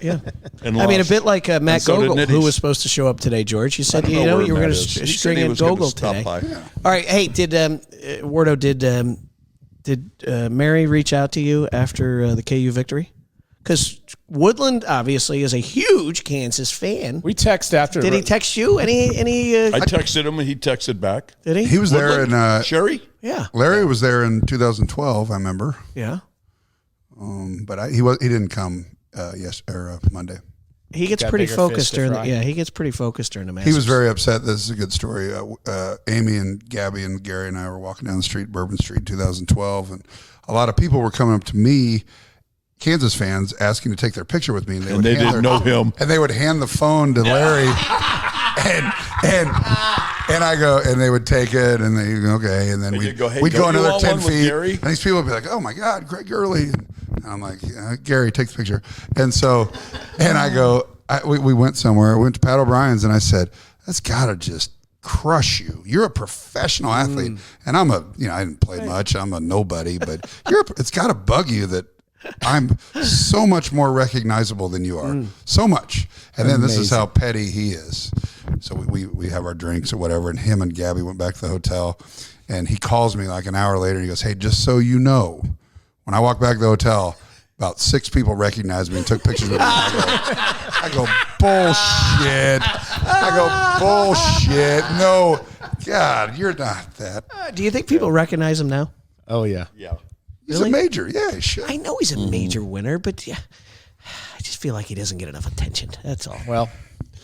Yeah. And I mean, a lost. bit like Matt And so did Gogol, who Nitty's. was supposed to show up today, George. You said, I don't know where you were Matt going to is. He said string he in was gonna Gogol stop today. by. All right. Hey, did Wardo, did Mary reach out to you after the KU victory? Because Woodland obviously is a huge Kansas fan. We text after. Did he text you? Any? I texted him, and he texted back. Did he? He was there in Sherry? Yeah. Larry was there in 2012. I remember, Yeah. but he didn't come Monday. He gets Got pretty bigger focused fish to during. fry. He gets pretty focused during the match. He was very upset. This is a good story. Amy and Gabby and Gary and I were walking down the street, Bourbon Street, 2012, and a lot of people were coming up to me, Kansas fans, asking to take their picture with me, and They didn't know him. and they would hand the phone to Larry, and I go, and they would take it, and they go, okay, and then And we'd you'd go, hey, we'd don't go you another want 10 one with feet, Gary? and these people would be like, oh my God, Greg Gurley, and I'm like, yeah, Gary, take the picture, and so, and I go, we went somewhere, we went to Pat O'Brien's, and I said, that's gotta just crush you. You're a professional athlete, and I'm I didn't play much. I'm a nobody, but it's got to bug you that I'm so much more recognizable than you are, so much. And then this is how petty he is. So we have our drinks or whatever, and him and Gabby went back to the hotel, and he calls me like an hour later. And he goes, "Hey, just so you know, when I walked back to the hotel, about 6 people recognized me and took pictures with me." I go, bullshit. Bullshit. No, God, you're not that. Do you think people recognize him now? Oh, yeah. Yeah. He's a major. Yeah, he should. I know he's a major winner, but yeah, I just feel like he doesn't get enough attention. That's all. Well,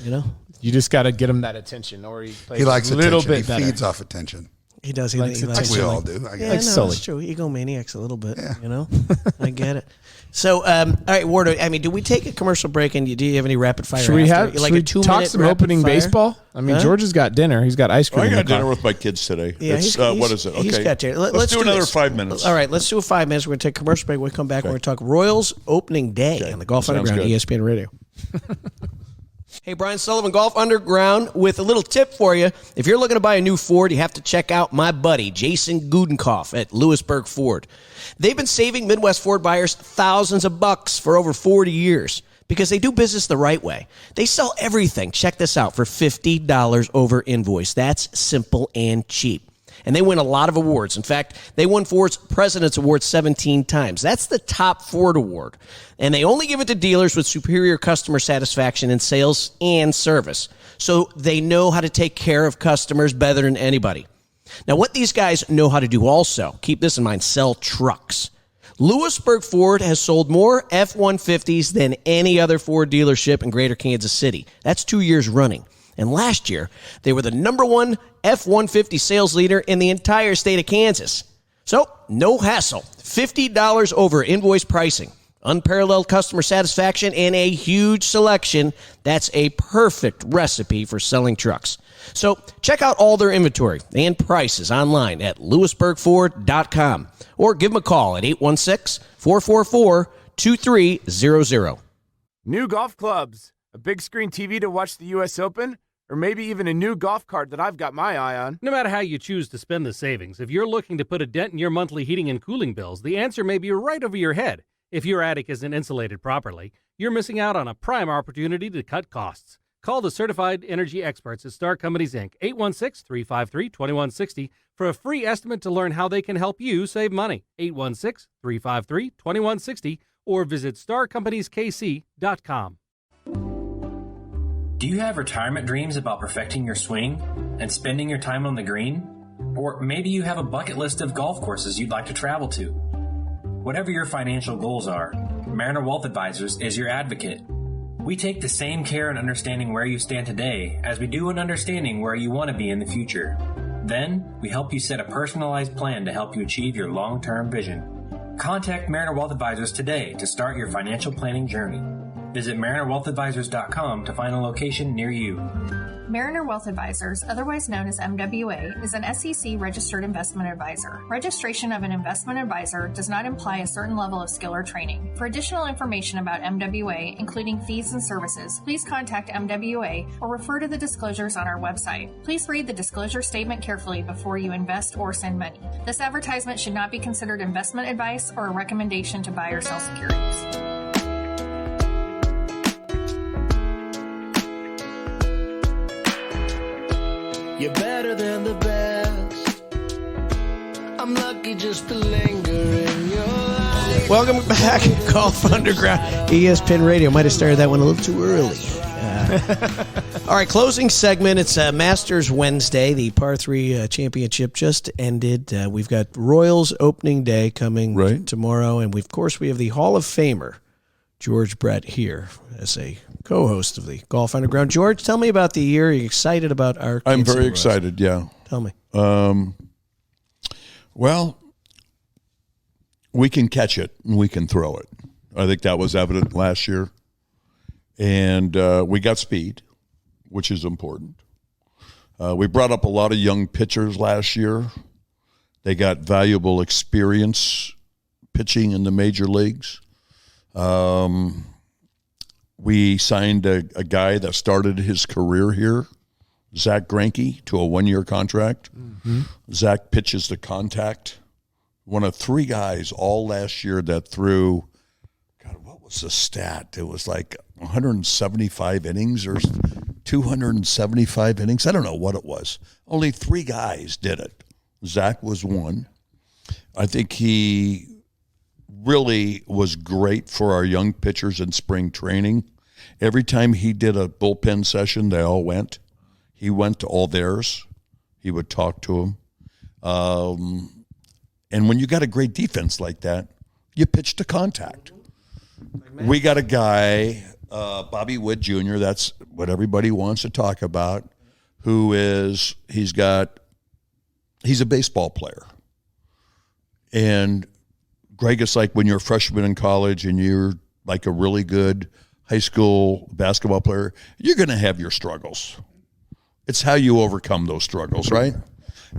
You know? you just got to get him that attention, or he plays He likes a little attention. bit He better. feeds off attention. He does. He Likes likes Like we Sully. all do. I guess. Yeah, Like no, Sully. it's true. Egomaniacs a little bit, you know? I get it. So, all right, Wardo, I mean, do we take a commercial break, and do you have any rapid fire? Should we after? have? Like should a we 2 talk minute some rapid opening fire? baseball? I mean, Huh? George has got dinner. He's got ice cream. I in got the car. dinner with my kids today. Yeah, It's, he's- what is it? he's Okay. got dinner. Let's do another this. 5 minutes. All right, let's do 5 minutes. We're going to take a commercial break. When we come back, we're going to talk Royals opening day on the Golf Sounds Underground, good. ESPN Radio. Hey, Brian Sullivan, Golf Underground, with a little tip for you. If you're looking to buy a new Ford, you have to check out my buddy, Jason Gudenkoff at Lewisburg Ford. They've been saving Midwest Ford buyers thousands of bucks for over 40 years because they do business the right way. They sell everything, check this out, for $50 over invoice. That's simple and cheap. And they win a lot of awards. In fact, they won Ford's President's Award 17 times. That's the top Ford award. And they only give it to dealers with superior customer satisfaction in sales and service. So they know how to take care of customers better than anybody. Now, what these guys know how to do also, keep this in mind, sell trucks. Lewisburg Ford has sold more F-150s than any other Ford dealership in Greater Kansas City. That's 2 years running. And last year, they were the #1 F-150 sales leader in the entire state of Kansas. So, no hassle. $50 over invoice pricing, unparalleled customer satisfaction, and a huge selection. That's a perfect recipe for selling trucks. So, check out all their inventory and prices online at lewisburgford.com or give them a call at 816-444-2300. New golf clubs, a big screen TV to watch the U.S. Open, or maybe even a new golf cart that I've got my eye on. No matter how you choose to spend the savings, if you're looking to put a dent in your monthly heating and cooling bills, the answer may be right over your head. If your attic isn't insulated properly, you're missing out on a prime opportunity to cut costs. Call the certified energy experts at Star Companies, Inc., 816-353-2160 for a free estimate to learn how they can help you save money. 816-353-2160 or visit starcompanieskc.com. Do you have retirement dreams about perfecting your swing and spending your time on the green? Or maybe you have a bucket list of golf courses you'd like to travel to. Whatever your financial goals are, Mariner Wealth Advisors is your advocate. We take the same care in understanding where you stand today as we do in understanding where you want to be in the future. Then, we help you set a personalized plan to help you achieve your long-term vision. Contact Mariner Wealth Advisors today to start your financial planning journey. Visit MarinerWealthAdvisors.com to find a location near you. Mariner Wealth Advisors, otherwise known as MWA, is an SEC-registered investment advisor. Registration of an investment advisor does not imply a certain level of skill or training. For additional information about MWA, including fees and services, please contact MWA or refer to the disclosures on our website. Please read the disclosure statement carefully before you invest or send money. This advertisement should not be considered investment advice or a recommendation to buy or sell securities. You're better than the best. I'm lucky just to linger in your life. Welcome back, Golf Underground, ESPN Radio. Might have started that one a little too early. All right, closing segment. It's Masters Wednesday. The par 3 championship just ended. We've got Royals opening day coming tomorrow, and of course we have the Hall of Famer, George Brett, here as a co-host of the Golf Underground. George, tell me about the year. Are you excited about our I'm very excited, yeah. Tell me. Well, we can catch it and we can throw it. I think that was evident last year. And we got speed, which is important. We brought up a lot of young pitchers last year. They got valuable experience pitching in the major leagues. We signed a guy that started his career here, Zach Greinke, to a 1-year contract. Mm-hmm. Zach pitches to contact. One of 3 guys all last year that threw, God, what was the stat? It was like 175 innings or 275 innings. I don't know what it was. Only 3 guys did it. Zach was one. I think he really was great for our young pitchers in spring training. Every time he did a bullpen session, they all went. He went to all theirs. He would talk to them. And when you got a great defense like that, you pitch to contact. We got a guy, Bobby Wood Jr., that's what everybody wants to talk about, he's got he's a baseball player. And Greg, it's like when you're a freshman in college and you're like a really good high school basketball player, you're going to have your struggles. It's how you overcome those struggles, right?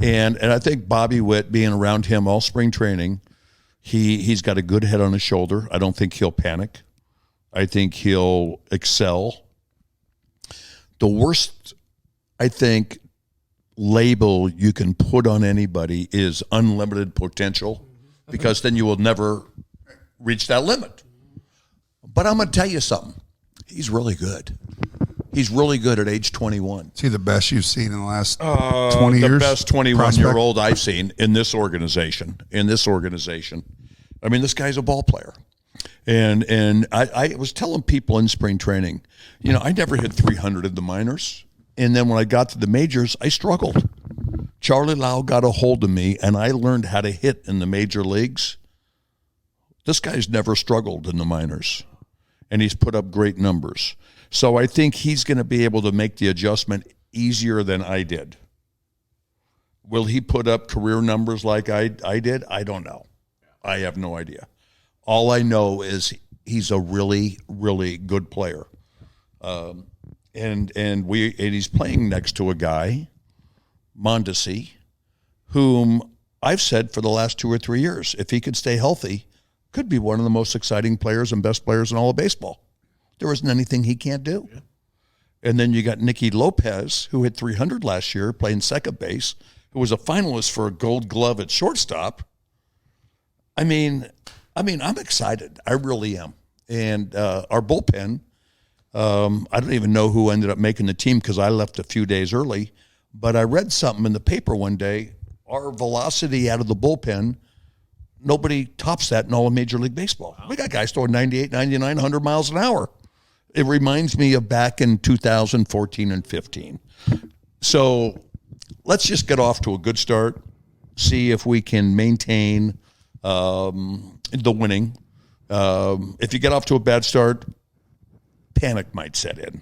And I think Bobby Witt, being around him all spring training, he's got a good head on his shoulder. I don't think he'll panic. I think he'll excel. The worst, I think, label you can put on anybody is unlimited potential, because then you will never reach that limit. But I'm going to tell you something. He's really good. He's really good at age 21. Is he the best you've seen in the last 20 years? The best 21-year-old I've seen in this organization. I mean, this guy's a ball player. And I was telling people in spring training, I never hit 300 in the minors. And then when I got to the majors, I struggled. Charlie Lau got a hold of me, and I learned how to hit in the major leagues. This guy's never struggled in the minors, and he's put up great numbers. So I think he's going to be able to make the adjustment easier than I did. Will he put up career numbers like I did? I don't know. I have no idea. All I know is he's a really, really good player. And he's playing next to a guy, Mondesi, whom I've said for the last 2 or 3 years, if he could stay healthy, could be one of the most exciting players and best players in all of baseball. There isn't anything he can't do. Yeah. And then you got Nicky Lopez, who hit 300 last year, playing second base, who was a finalist for a Gold Glove at shortstop. I mean, I'm excited. I really am. And our bullpen, I don't even know who ended up making the team because I left a few days early, but I read something in the paper one day. Our velocity out of the bullpen, nobody tops that in all of Major League Baseball. Wow. We got guys throwing 98, 99, 100 miles an hour. It reminds me of back in 2014 and 15. So let's just get off to a good start, see if we can maintain the winning. If you get off to a bad start, panic might set in,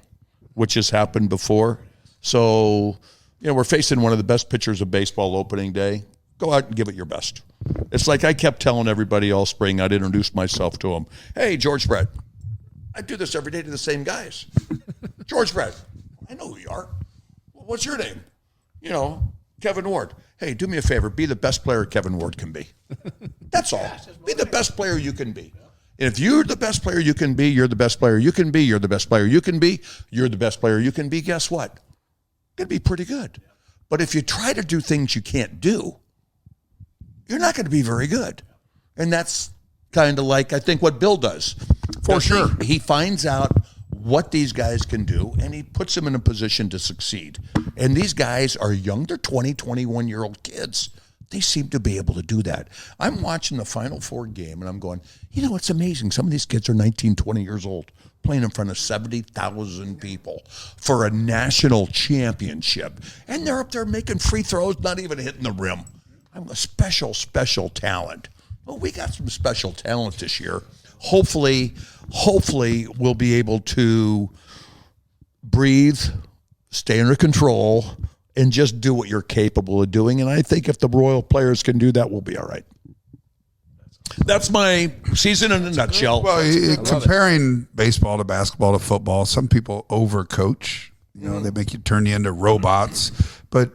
which has happened before. So, we're facing one of the best pitchers of baseball opening day. Go out and give it your best. It's like I kept telling everybody all spring, I'd introduce myself to them. Hey, George Brett. I do this every day to the same guys. George Brett. I know who you are. What's your name? Kevin Ward. Hey, do me a favor. Be the best player Kevin Ward can be. That's all. Be the best player you can be. If you're the best player you can be, you're the best player you can be, you're the best player you can be, you're the best player you can be, guess what? Going to be pretty good. But if you try to do things you can't do, you're not going to be very good. And that's kind of like, I think, what Bill does. For sure. He finds out what these guys can do, and he puts them in a position to succeed. And these guys are young. They're 20, 21-year-old kids. They seem to be able to do that. I'm watching the Final Four game, and I'm going, it's amazing. Some of these kids are 19, 20 years old, playing in front of 70,000 people for a national championship. And they're up there making free throws, not even hitting the rim. I'm a special, special talent. Well, we got some special talent this year. Hopefully we'll be able to breathe, stay under control, and just do what you're capable of doing. And I think if the Royal players can do that, we'll be all right. That's my season in a nutshell. Well, comparing baseball to basketball to football, some people overcoach. They make you turn you into robots. But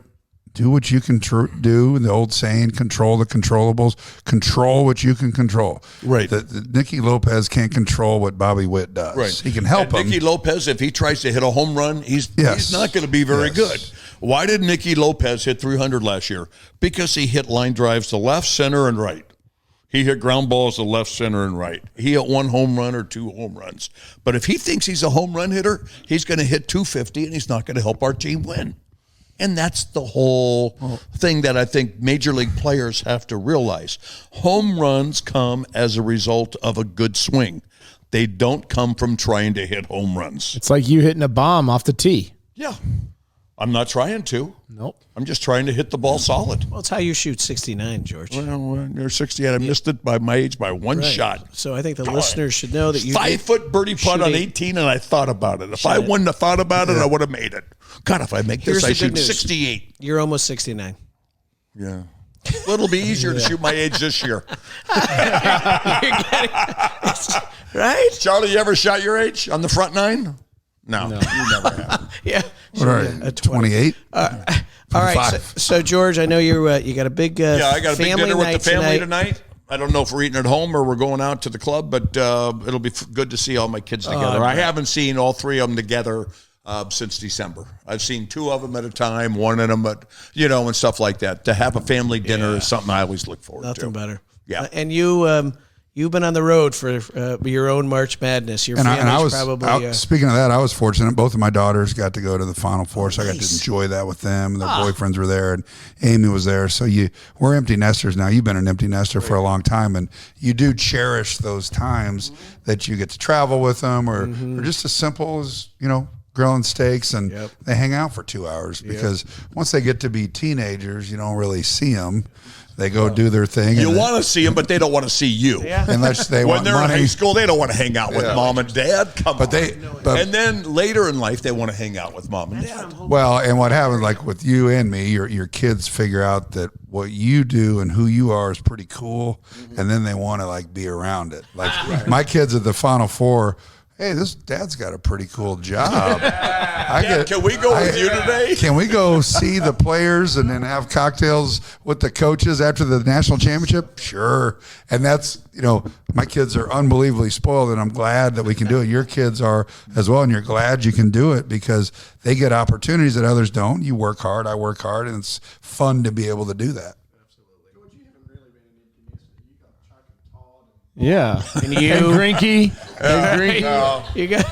do what you can do. The old saying, control the controllables. Control what you can control. Right. Nicky Lopez can't control what Bobby Witt does. Right. He can help him. Nicky Lopez, if he tries to hit a home run, he's not going to be very good. Why did Nicky Lopez hit 300 last year? Because he hit line drives to left, center, and right. He hit ground balls to left, center, and right. He hit 1 home run or 2 home runs. But if he thinks he's a home run hitter, he's going to hit 250, and he's not going to help our team win. And that's the whole thing that I think major league players have to realize. Home runs come as a result of a good swing. They don't come from trying to hit home runs. It's like you hitting a bomb off the tee. Yeah. I'm not trying to. Nope. I'm just trying to hit the ball solid. Well, it's how you shoot 69, George. Well, you're 68. I missed it by my age by one shot. So I think the listeners should know that you 5-foot birdie putt on 18, and I thought about it. If I wouldn't have thought about it, I would have made it. God, if I make this, I shoot 68. You're almost 69. Yeah. Well, it'll be easier to shoot my age this year. Right? Charlie, you ever shot your age on the front nine? No. You never have. Yeah. What are you, 28? All right. So George, I know you got a big I got a big dinner with the family tonight. tonight. I don't know if we're eating at home or we're going out to the club, but it'll be good to see all my kids together. I haven't seen all three of them together since December. I've seen two of them at a time, one of them at, and stuff like that. To have a family dinner is something I always look forward to. Nothing better. Yeah. And you've been on the road for your own March Madness. Your family's probably. Speaking of that, I was fortunate. Both of my daughters got to go to the Final Four, so I got to enjoy that with them. Their boyfriends were there, and Amy was there. So we're empty nesters now. You've been an empty nester for a long time, and you do cherish those times that you get to travel with them, or just as simple as grilling steaks, and they hang out for 2 hours because once they get to be teenagers, you don't really see them. They go do their thing. You want to see them, but they don't want to see you. Yeah. Unless they when want they're money. in high school, they don't want to hang out with mom and dad. Come on. But and then later in life, they want to hang out with mom and dad. Well, and what happens, like with you and me, your kids figure out that what you do and who you are is pretty cool, and then they want to be around it. Like my kids at the Final Four. Hey, this dad's got a pretty cool job. Can we go with you today? Can we go see the players and then have cocktails with the coaches after the national championship? Sure. And that's, my kids are unbelievably spoiled, and I'm glad that we can do it. Your kids are as well, and you're glad you can do it because they get opportunities that others don't. You work hard, I work hard, and it's fun to be able to do that. Yeah. And you. And Grinky. You got.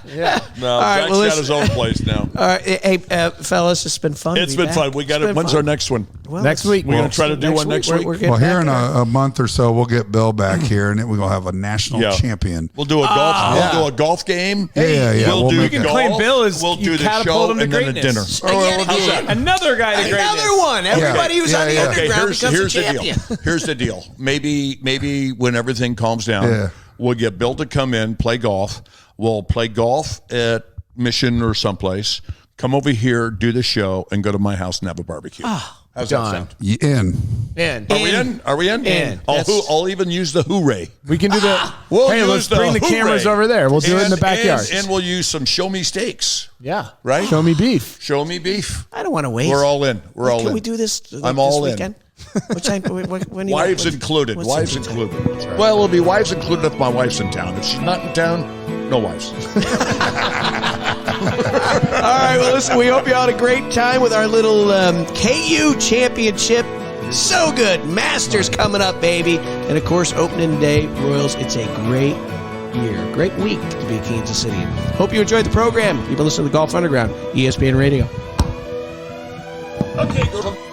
Yeah. No, Jack's got his own place now. All right. Hey, fellas, it's been fun. It's been fun. We got it. When's our next one? Well, next week. We're going to try to do one next week. Well, here in a month or so, we'll get Bill back here, and then we're going to have a national champion. We'll do a golf. We'll do a golf game. Yeah. We'll do you can claim Bill as we'll do the catapult show him to and then a greatness. dinner. How's that? Another guy to greatness. Another one. Everybody who's on the underground becomes a here's champion. the deal. Here's the deal. Maybe when everything calms down, we'll get Bill to come in, play golf. We'll play golf at Mission or someplace. Come over here, do the show, and go to my house and have a barbecue. How's that sound? In. Are we in? In. I'll even use the hooray. We can do the. Let's bring the cameras over there. We'll do it in the backyard. And we'll use some show me steaks. Yeah. Right? Show me beef. Show me beef. I don't want to wait. We're all in. Can we do this? I'm all this in. weekend? Which time? When Wives included. Wives included. Well, it'll be wives included if my wife's in town. If she's not in town, no wives. All right. Well, listen. We hope you all had a great time with our little KU championship. So good. Masters coming up, baby, and of course, opening day, Royals. It's a great year, great week to be Kansas City. Hope you enjoyed the program. You've been listening to the Golf Underground, ESPN Radio. Okay, go to